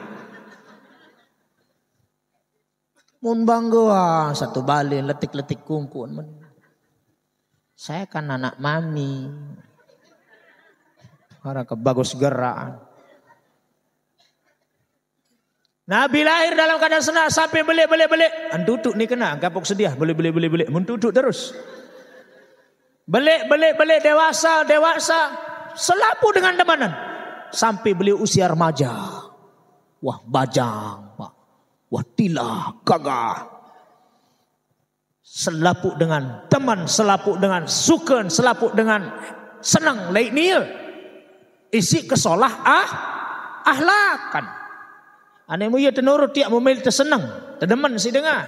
Mun bangga satu balin letik-letik kungkun. Saya kan anak mami. Orang kebagus gerak. Nabi lahir dalam keadaan senang sampai belik. Duduk ni kena gapok sedia belik. Mun duduk terus. Belik dewasa. Selapu dengan demanan. Sampai beliau usia remaja. Wah bajang Pak. Wah tilah gagah. Selapuk dengan teman, selapuk dengan sukan, selapuk dengan senang lainnya. Isi kesolah ahlakan. Anemu ya tenurut tiak memilih tersenang, terdemen si dengar.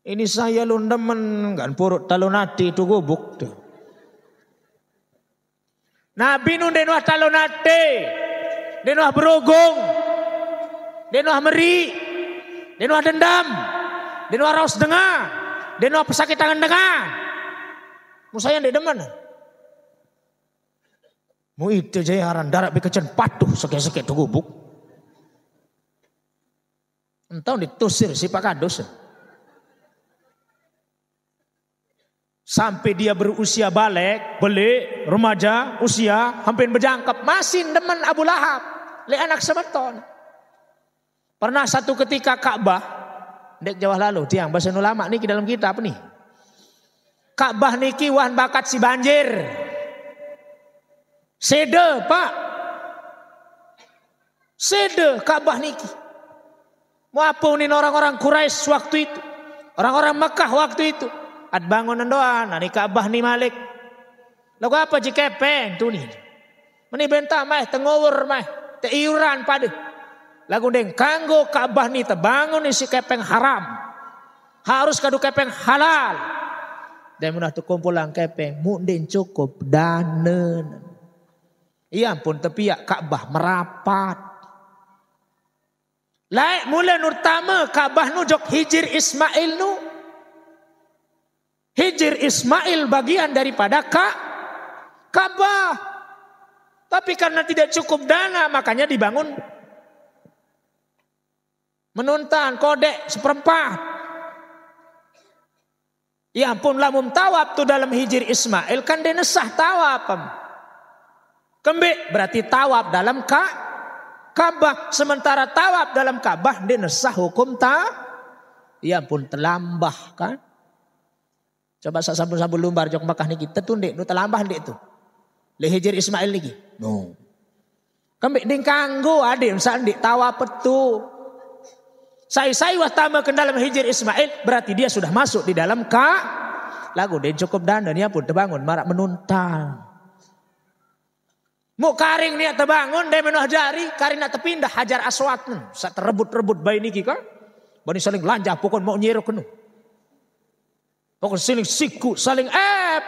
Ini saya lu demen kan purut talunati tu gubuk tu. Nabi nun denuah talunati, denuah berogong, denuah meri, denuah dendam, denuah raus dengar, denuah pesakit tangan dengar. Musaya ndek demen. Mu itu jayaran darat bikecen patuh sekek-sekek tu gubuk. Entah ditusir si Pak Kadus. Sampai dia berusia balik, remaja, usia hampir berjangkap, masih demen Abu Lahab, le anak semeton. Pernah satu ketika Ka'bah, dek jauh lalu, tiang bahasa ulama niki dalam kitab nih. Ka'bah niki wahan bakat si banjir. Sede, Pak. Sede Ka'bah niki. Mau apa nih orang-orang Quraisy waktu itu? Orang-orang Mekah waktu itu. Ad bangunan doa, nani Ka'bah ni Malik. Lagu apa jika kepeng tu ni? Meni bentah mah tengowur mah, te iuran pada. Lagu deng kanggo Ka'bah ni terbangun ni si kepeng haram. Harus kadu kepeng halal. Dan munah tu kumpulan kepeng, mungkin cukup dana. Iya pun tepiak Ka'bah merapat. Laik mula nurtama Ka'bah nu jok hijir Ismail nu. Hijir Ismail bagian daripada Ka'bah. Tapi karena tidak cukup dana makanya dibangun menuntan kodek seperempat. Ya ampun lamun tawab tu dalam hijir Ismail kan denesah tawab. Kembik berarti tawab dalam Ka'bah. Sementara tawab dalam Ka'bah denesah hukum ya ampun terlambah kan. Coba sabun-sabun lumbar jok Makkah niki tetundik nu telambah ndik tu. Le hijir Ismail niki. No. Kembik ding kanggo ade misal ndik tawa petu. Sai wah tama ke dalam hijir Ismail berarti dia sudah masuk di dalam lagu den cukup dana dia pun terbangun marak menuntal. Mu karing niat terbangun dia menuh jari karina terpindah Hajar Aswad sa terebut-rebut bayi niki kan. Bani saling lanjah pokon mau nyero kenu. Pokon saling siku, saling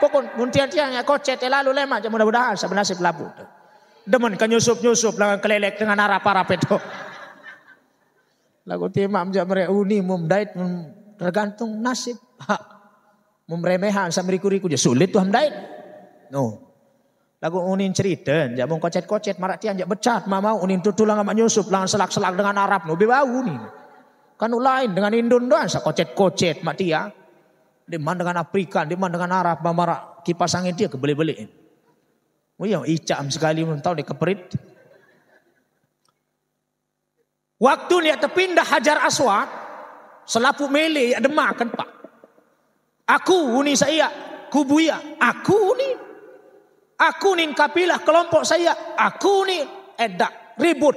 pokon muntian-tian ya kocet lalu lemak mudah-mudahan sebenasib labu. Demen kan nyusup-nyusup langan kelelek dengan arap-arap itu. Lagu timam jak mereuni mumdait tergantung nasib. Mumremehan sampai riku-riku je sulit tuh hamdait. No. Lagu unin cerita jak mung kocet-kocet marak tian jak becat mau unin tutu langan nyusup langan selak-selak dengan Arab no bebau ni. Kan lain dengan Indon doan sa kocet-kocet mak tia. Deman dengan Afrika, deman dengan Arab, mamarak kipas angin dia kebeli-beli. Oh ya, icam sekali mentau dia keperit. Waktu dia terpindah Hajar Aswad, selapu mele ya demak kan Pak. Aku ni saya, kubuya, aku ni kapilah kelompok saya, aku ni edak ribut.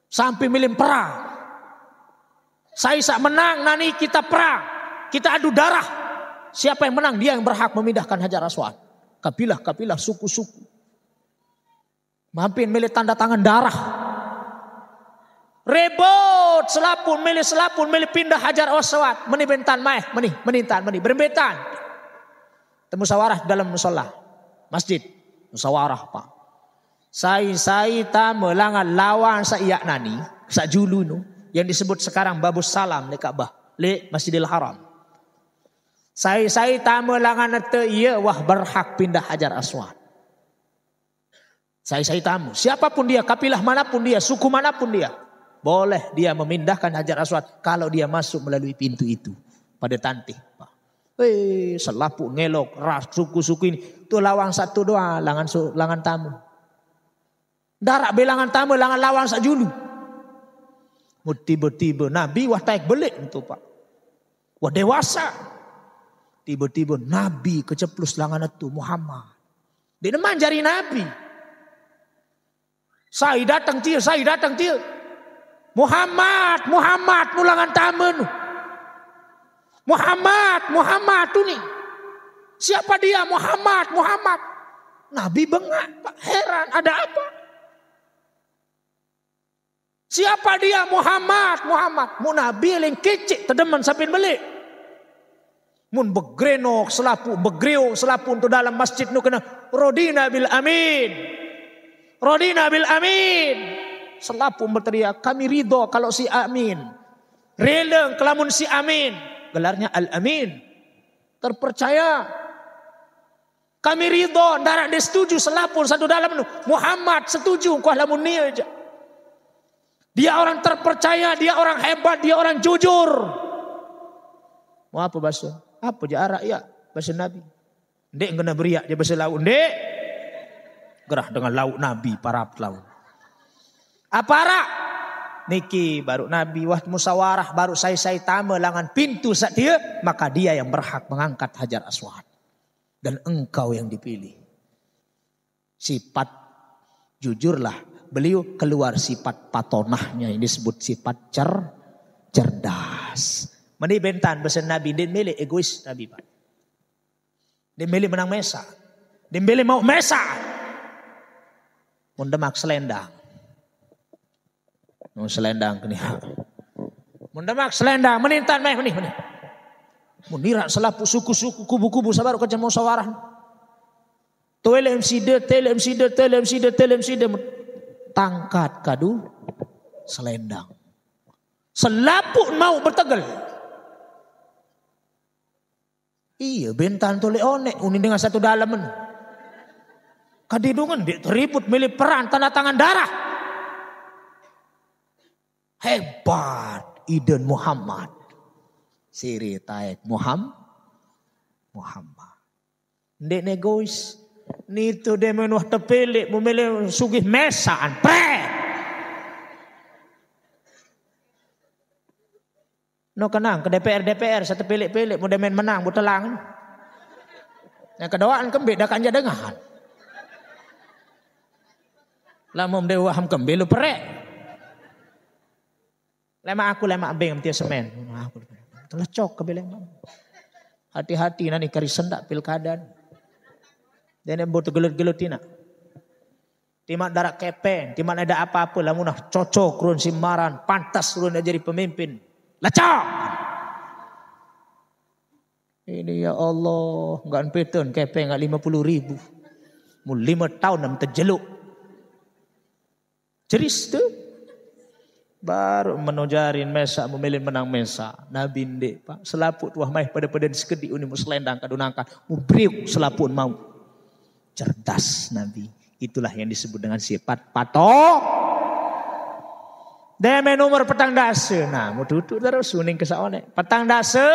Sampai milim perang. Saya sak menang nani kita perang. Kita adu darah. Siapa yang menang dia yang berhak memindahkan Hajar Aswad. Kapilah, suku-suku. Mampir milih tanda tangan darah. Rebot selapun milih pindah Hajar Aswad. Meni bentan maeh, meni berembetan. Musawarah dalam musola masjid. Musawarah Pak. Sai ta melangan lawan saiyak nani, sak julu nu yang disebut sekarang Babus Salam di Ka'bah, le Masjidil Haram. Saya tamu langan te iya wah berhak pindah Hajar Aswad. Saya tamu. Siapapun dia, kapilah manapun dia, suku manapun dia. Boleh dia memindahkan Hajar Aswad kalau dia masuk melalui pintu itu. Pada tantih. Selapu ngelok ras suku-suku ini. Itu lawang satu doa, langan tamu. Darak belangan tamu, langan lawang sak julu. Tiba-tiba Nabi wah taik belik itu Pak. Wah dewasa. Tiba-tiba Nabi keceplus langan itu Muhammad. Dia manjari Nabi. Saya datang dia. Muhammad nulangan tamen. Muhammad tu ni. Siapa dia? Muhammad. Nabi bengak, Pak. Heran, ada apa? Siapa dia? Muhammad. Mu Nabi yang kecik terdeman sampai belik. Mun begrenok selapu untuk dalam masjid nu kena Rodina bil amin. Selapu berteriak kami ridho kalau si amin. Releng kelamun si amin. Gelarnya al-amin. Terpercaya. Kami ridho darak dia setuju selapu satu dalam nu. Muhammad setuju kau lamun ni aja. Dia orang terpercaya, dia orang hebat, dia orang jujur. Mau apa bahasa? Apa je arak ya bahasa Nabi. Ndek kena beriak je bahasa laut. Ndek. Gerah dengan laut Nabi para laut. Apa arak? Niki baru Nabi wah musawarah baru saya tama langan pintu saat dia. Maka dia yang berhak mengangkat Hajar Aswad. Dan engkau yang dipilih. Sifat jujurlah. Beliau keluar sifat patonahnya. Ini disebut sifat cerdas. Meni bentan bahasa Nabi. Dia milih egois Nabi Pak. Dia milih menang mesa. Dia milih mau mesa. Mundemak selendang. Mau selendang kini. Mundemak selendang. Menintan meh. Munirak selapu suku-suku kubu-kubu sabar kerja musyawarah. Telem sida. Tangkat kadu selendang. Selaput mau bertegel. Iya bentan tole onek. Unin dengan satu dalaman. Kadidungan dia teribut milih peran tanda tangan darah. Hebat Iden Muhammad. Siri taek Muhammad. Ndek negois. Nito dia menuh terpilih. Memilih sugih mesaan. No kenang ke DPR satu pilih-pilih. Mudah main menang. Butelang. Yang kedoaan kembik. Dah kanja dengar. Lama dewa ham kembik. Lu perek. Lama aku abeng. Mesti semen. Telecok ke bilang. Hati-hati nanti kari sendak pilkadan. Dan yang butuh gelut-gelut ini. Timak darak kepen. Timak ada apa-apa. Lamunah cocok kurun simaran. Pantas kurun jadi pemimpin. Lecok. Ini ya Allah. Enggak petun kepen enggak 50.000. Mu 5 tahun nam terjeluk. Ceris tu. Baru menojarin mesa memilih menang mesa. Nabi ndek Pak. Selaput wah mai pada disekedi uni selendang kadunangkan. Mu briuk selaput mau. Cerdas Nabi. Itulah yang disebut dengan sifat patok. Deme nomor petang dase. Nah, mau duduk terus uning kesaone. Petang dase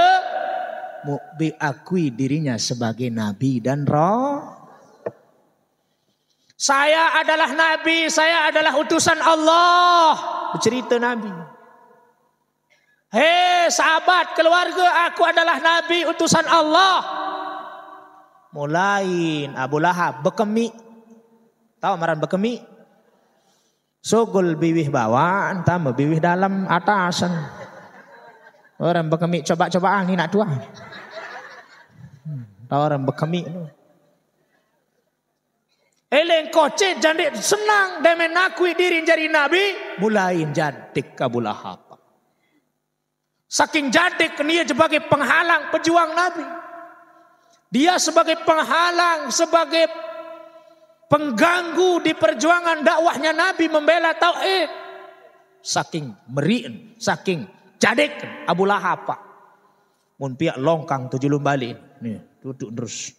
mau diakui dirinya sebagai nabi dan roh. Saya adalah nabi, saya adalah utusan Allah. Bercerita Nabi. Hei sahabat keluarga, aku adalah nabi utusan Allah. Mulain Abu Lahab bekemi. Tahu maran bekemi? Sogol biwih bawaan, tambah biwih dalam atasan. Orang bekemi coba-cobaan ni nak tua. Tahu orang bekemi tu. Eleng koce jadi senang dan menakui diri jadi nabi. Mulain jadik Abu Lahab. Saking jadik dia sebagai penghalang pejuang nabi. Dia sebagai penghalang, sebagai pengganggu di perjuangan dakwahnya Nabi membela tauhid. Saking meriin, saking jadik Abu Lahab Pak. Mun piak longkang 7 balik. Nih, duduk terus.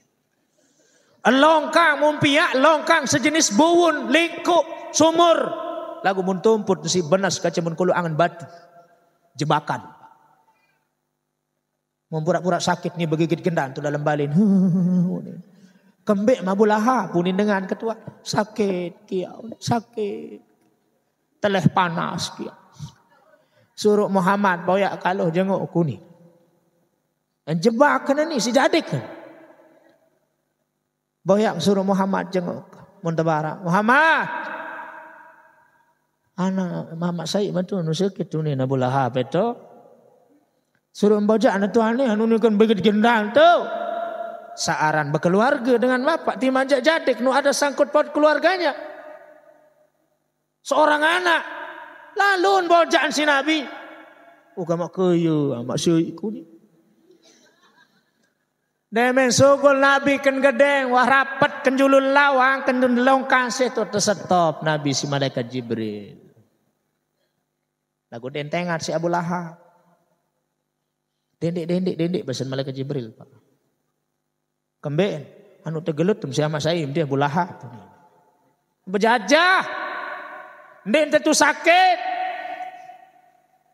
Longkang mun piak longkang sejenis buwun, lingkup, sumur. Lagu mun tumput si benas kaca mun kulu angan batu. Jebakan. Mun pura-pura sakit nih begigit gendang tu dalam balin. Kembik Abu Lahab punin dengan ketua. Sakit kiau, sakit. Teleh panas kiau. Suruh Muhammad bawa kalau jenguk aku ni. Jebak kena ni si jadik kan. Bawa suruh Muhammad jenguk. Muntabara. Muhammad. Anak Muhammad saya betul nu sakit tu ni Abu Lahab itu. Suruh membaca anak tuan ni anu ni kan begigit gendang tu. Saaran berkeluarga dengan bapak dimajak jadik nu ada sangkut paut keluarganya. Seorang anak lalu bojaan si Nabi. Mak kaya mak syiku ni. Demen sugul Nabi kan gedeng wah rapat kan julul lawang kan longkang setu tersetop Nabi si malaikat Jibril. Lagu dentengan si Abu Lahab. Dendek bahasa malaikat Jibril Pak. Kembali, anu tegelut sama saya dia Abu Lahab. Berjajah. Ndek tentu sakit.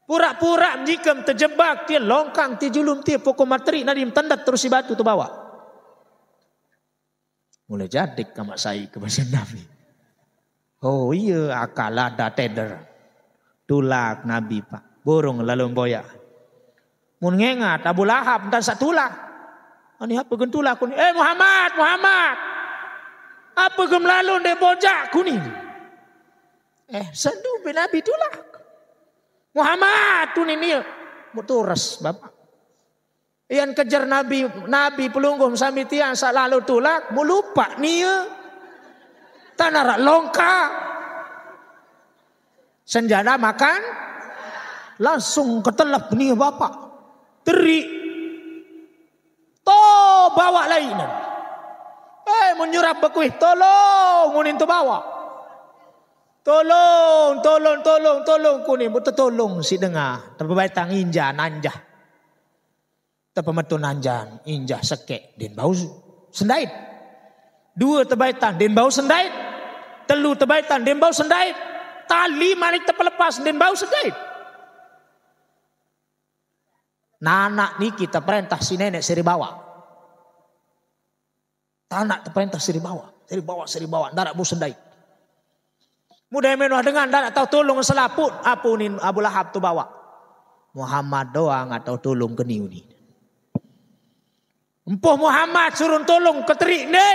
Pura-pura jika terjebak dia longkang ti julum ti pokok materi nadim tandat terus si batu tu bawa. Mulai jadi kamak saya ke bahasa Nabi. Oh iya akal ada teder. Tulak Nabi pak. Burung lalu boya. Mun ngengat Abu Lahab dan satulak. Ani apa gentulak kuning. Muhammad. Apa gem lalu de bojak kuning. Sendu bin Nabi tulak. Muhammad tu ni muturas bapak. Ian kejar Nabi pelunggum sami tiang sak lalu tulak mu lupa nia. Tanara longka. Senjana makan langsung ketelap nia bapak. Teri. To bawa lainan. Menyurap bekuih tolong munin tu bawa. Tolong kuning betul tolong si dengar. Tapi baitang inja nanjah. Tapi metu nanjan injah sekek den bau sendait. Dua terbaitan den bau sendait. Telu terbaitan den bau sendait. Tali manik terpelepas den bau sendait. Nanak ni kita perintah si nenek seri bawa. Tanak terperintah seri bawa. Darat bau sendait. Mudah menuh dengan dan tahu tolong selaput apa ni Abu Lahab tu bawa. Muhammad doang atau tolong ke niu ni. Empuh Muhammad suruh tolong ke terik ni.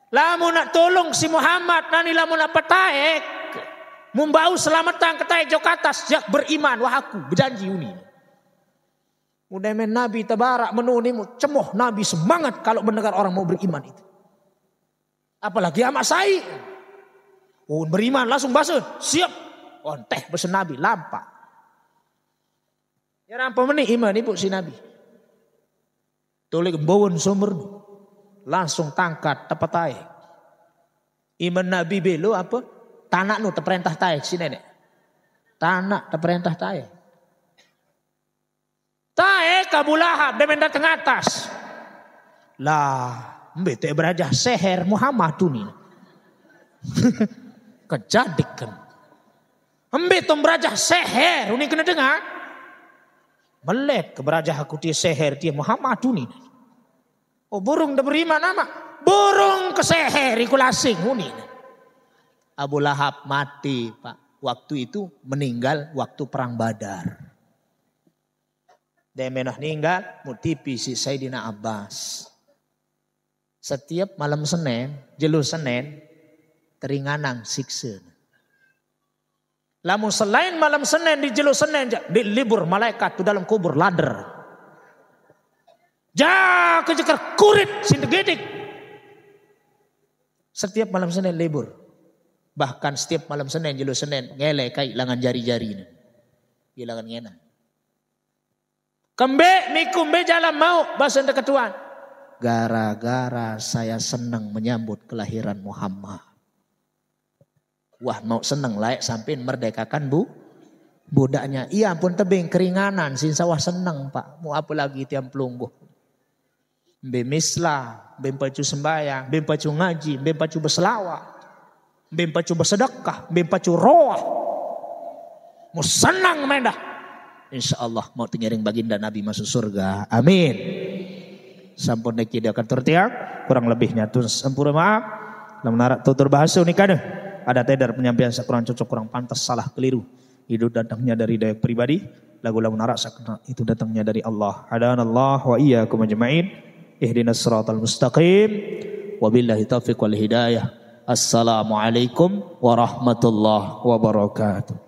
Lamu nak tolong si Muhammad nani lamu nak petaek. Membau selamatan ke taek jauh ke atas. Jak beriman wah aku berjanji uni. Mudah men Nabi tabarak menu ni cemoh Nabi semangat kalau mendengar orang mau beriman itu. Apalagi amat saya. Beriman langsung basuh. Siap. Teh besen Nabi. Lampak. Ya rampa menik iman ibu si Nabi. Tulik bawon sumber. Langsung tangkat tepat taek. Iman Nabi belo apa? Tanak nu terperintah taek si nenek. Tanak terperintah taek. Taek Abu Lahab. Dia mendatang atas. Lah. Mbete berajah seher Muhammad tu ni. Kejadikan. Ambil tu berajah seher. Ini kena dengar. Melek ke berajah aku dia seher. Dia Muhammad tu ni. Burung dah beriman nama. Burung ke seher. Iku lasing. Ini. Abu Lahab mati pak. Waktu itu meninggal waktu perang Badar. Dia meninggal. Mutipi si Sayyidina Abbas. Setiap malam Senin. Jelu Senin. Teringanang siksa. Lamun selain malam Senin di jelu Senin di libur malaikat tu dalam kubur ladder. Kejeker kurit sintegedik. Setiap malam Senin libur. Bahkan setiap malam Senin jelu Senin ngele kai langan jari-jari ni. Hilangan ngenang. Kembe mikumbe jalan mau bahasa ketuan. Gara-gara saya senang menyambut kelahiran Muhammad. Wah mau senang layak sampai merdekakan budaknya. Iya pun tebing keringanan. Sin sawah senang pak. Mau apa lagi tiap pelungguh. Mbak mislah. Mbak pacu sembahyang. Mbak pacu ngaji. Mbak pacu berselawat. Mbak pacu bersedekah. Mbak pacu roh. Mau senang mendah. Insya Allah mau tinggiring baginda Nabi masuk surga. Amin. Sampun neki dia akan tertiak. Kurang lebihnya tuh sempurna maaf. Lamun narak tutur bahasa unikane. Ada tedar penyampaian kurang cocok, kurang pantas, salah, keliru. Itu datangnya dari daya pribadi. Lagu-lagu narak itu datangnya dari Allah. Hadanallah wa iyyakum ajma'in. Ihdinas siratal mustaqim. Wabillahi taufiq wal hidayah. Assalamualaikum warahmatullahi wabarakatuh.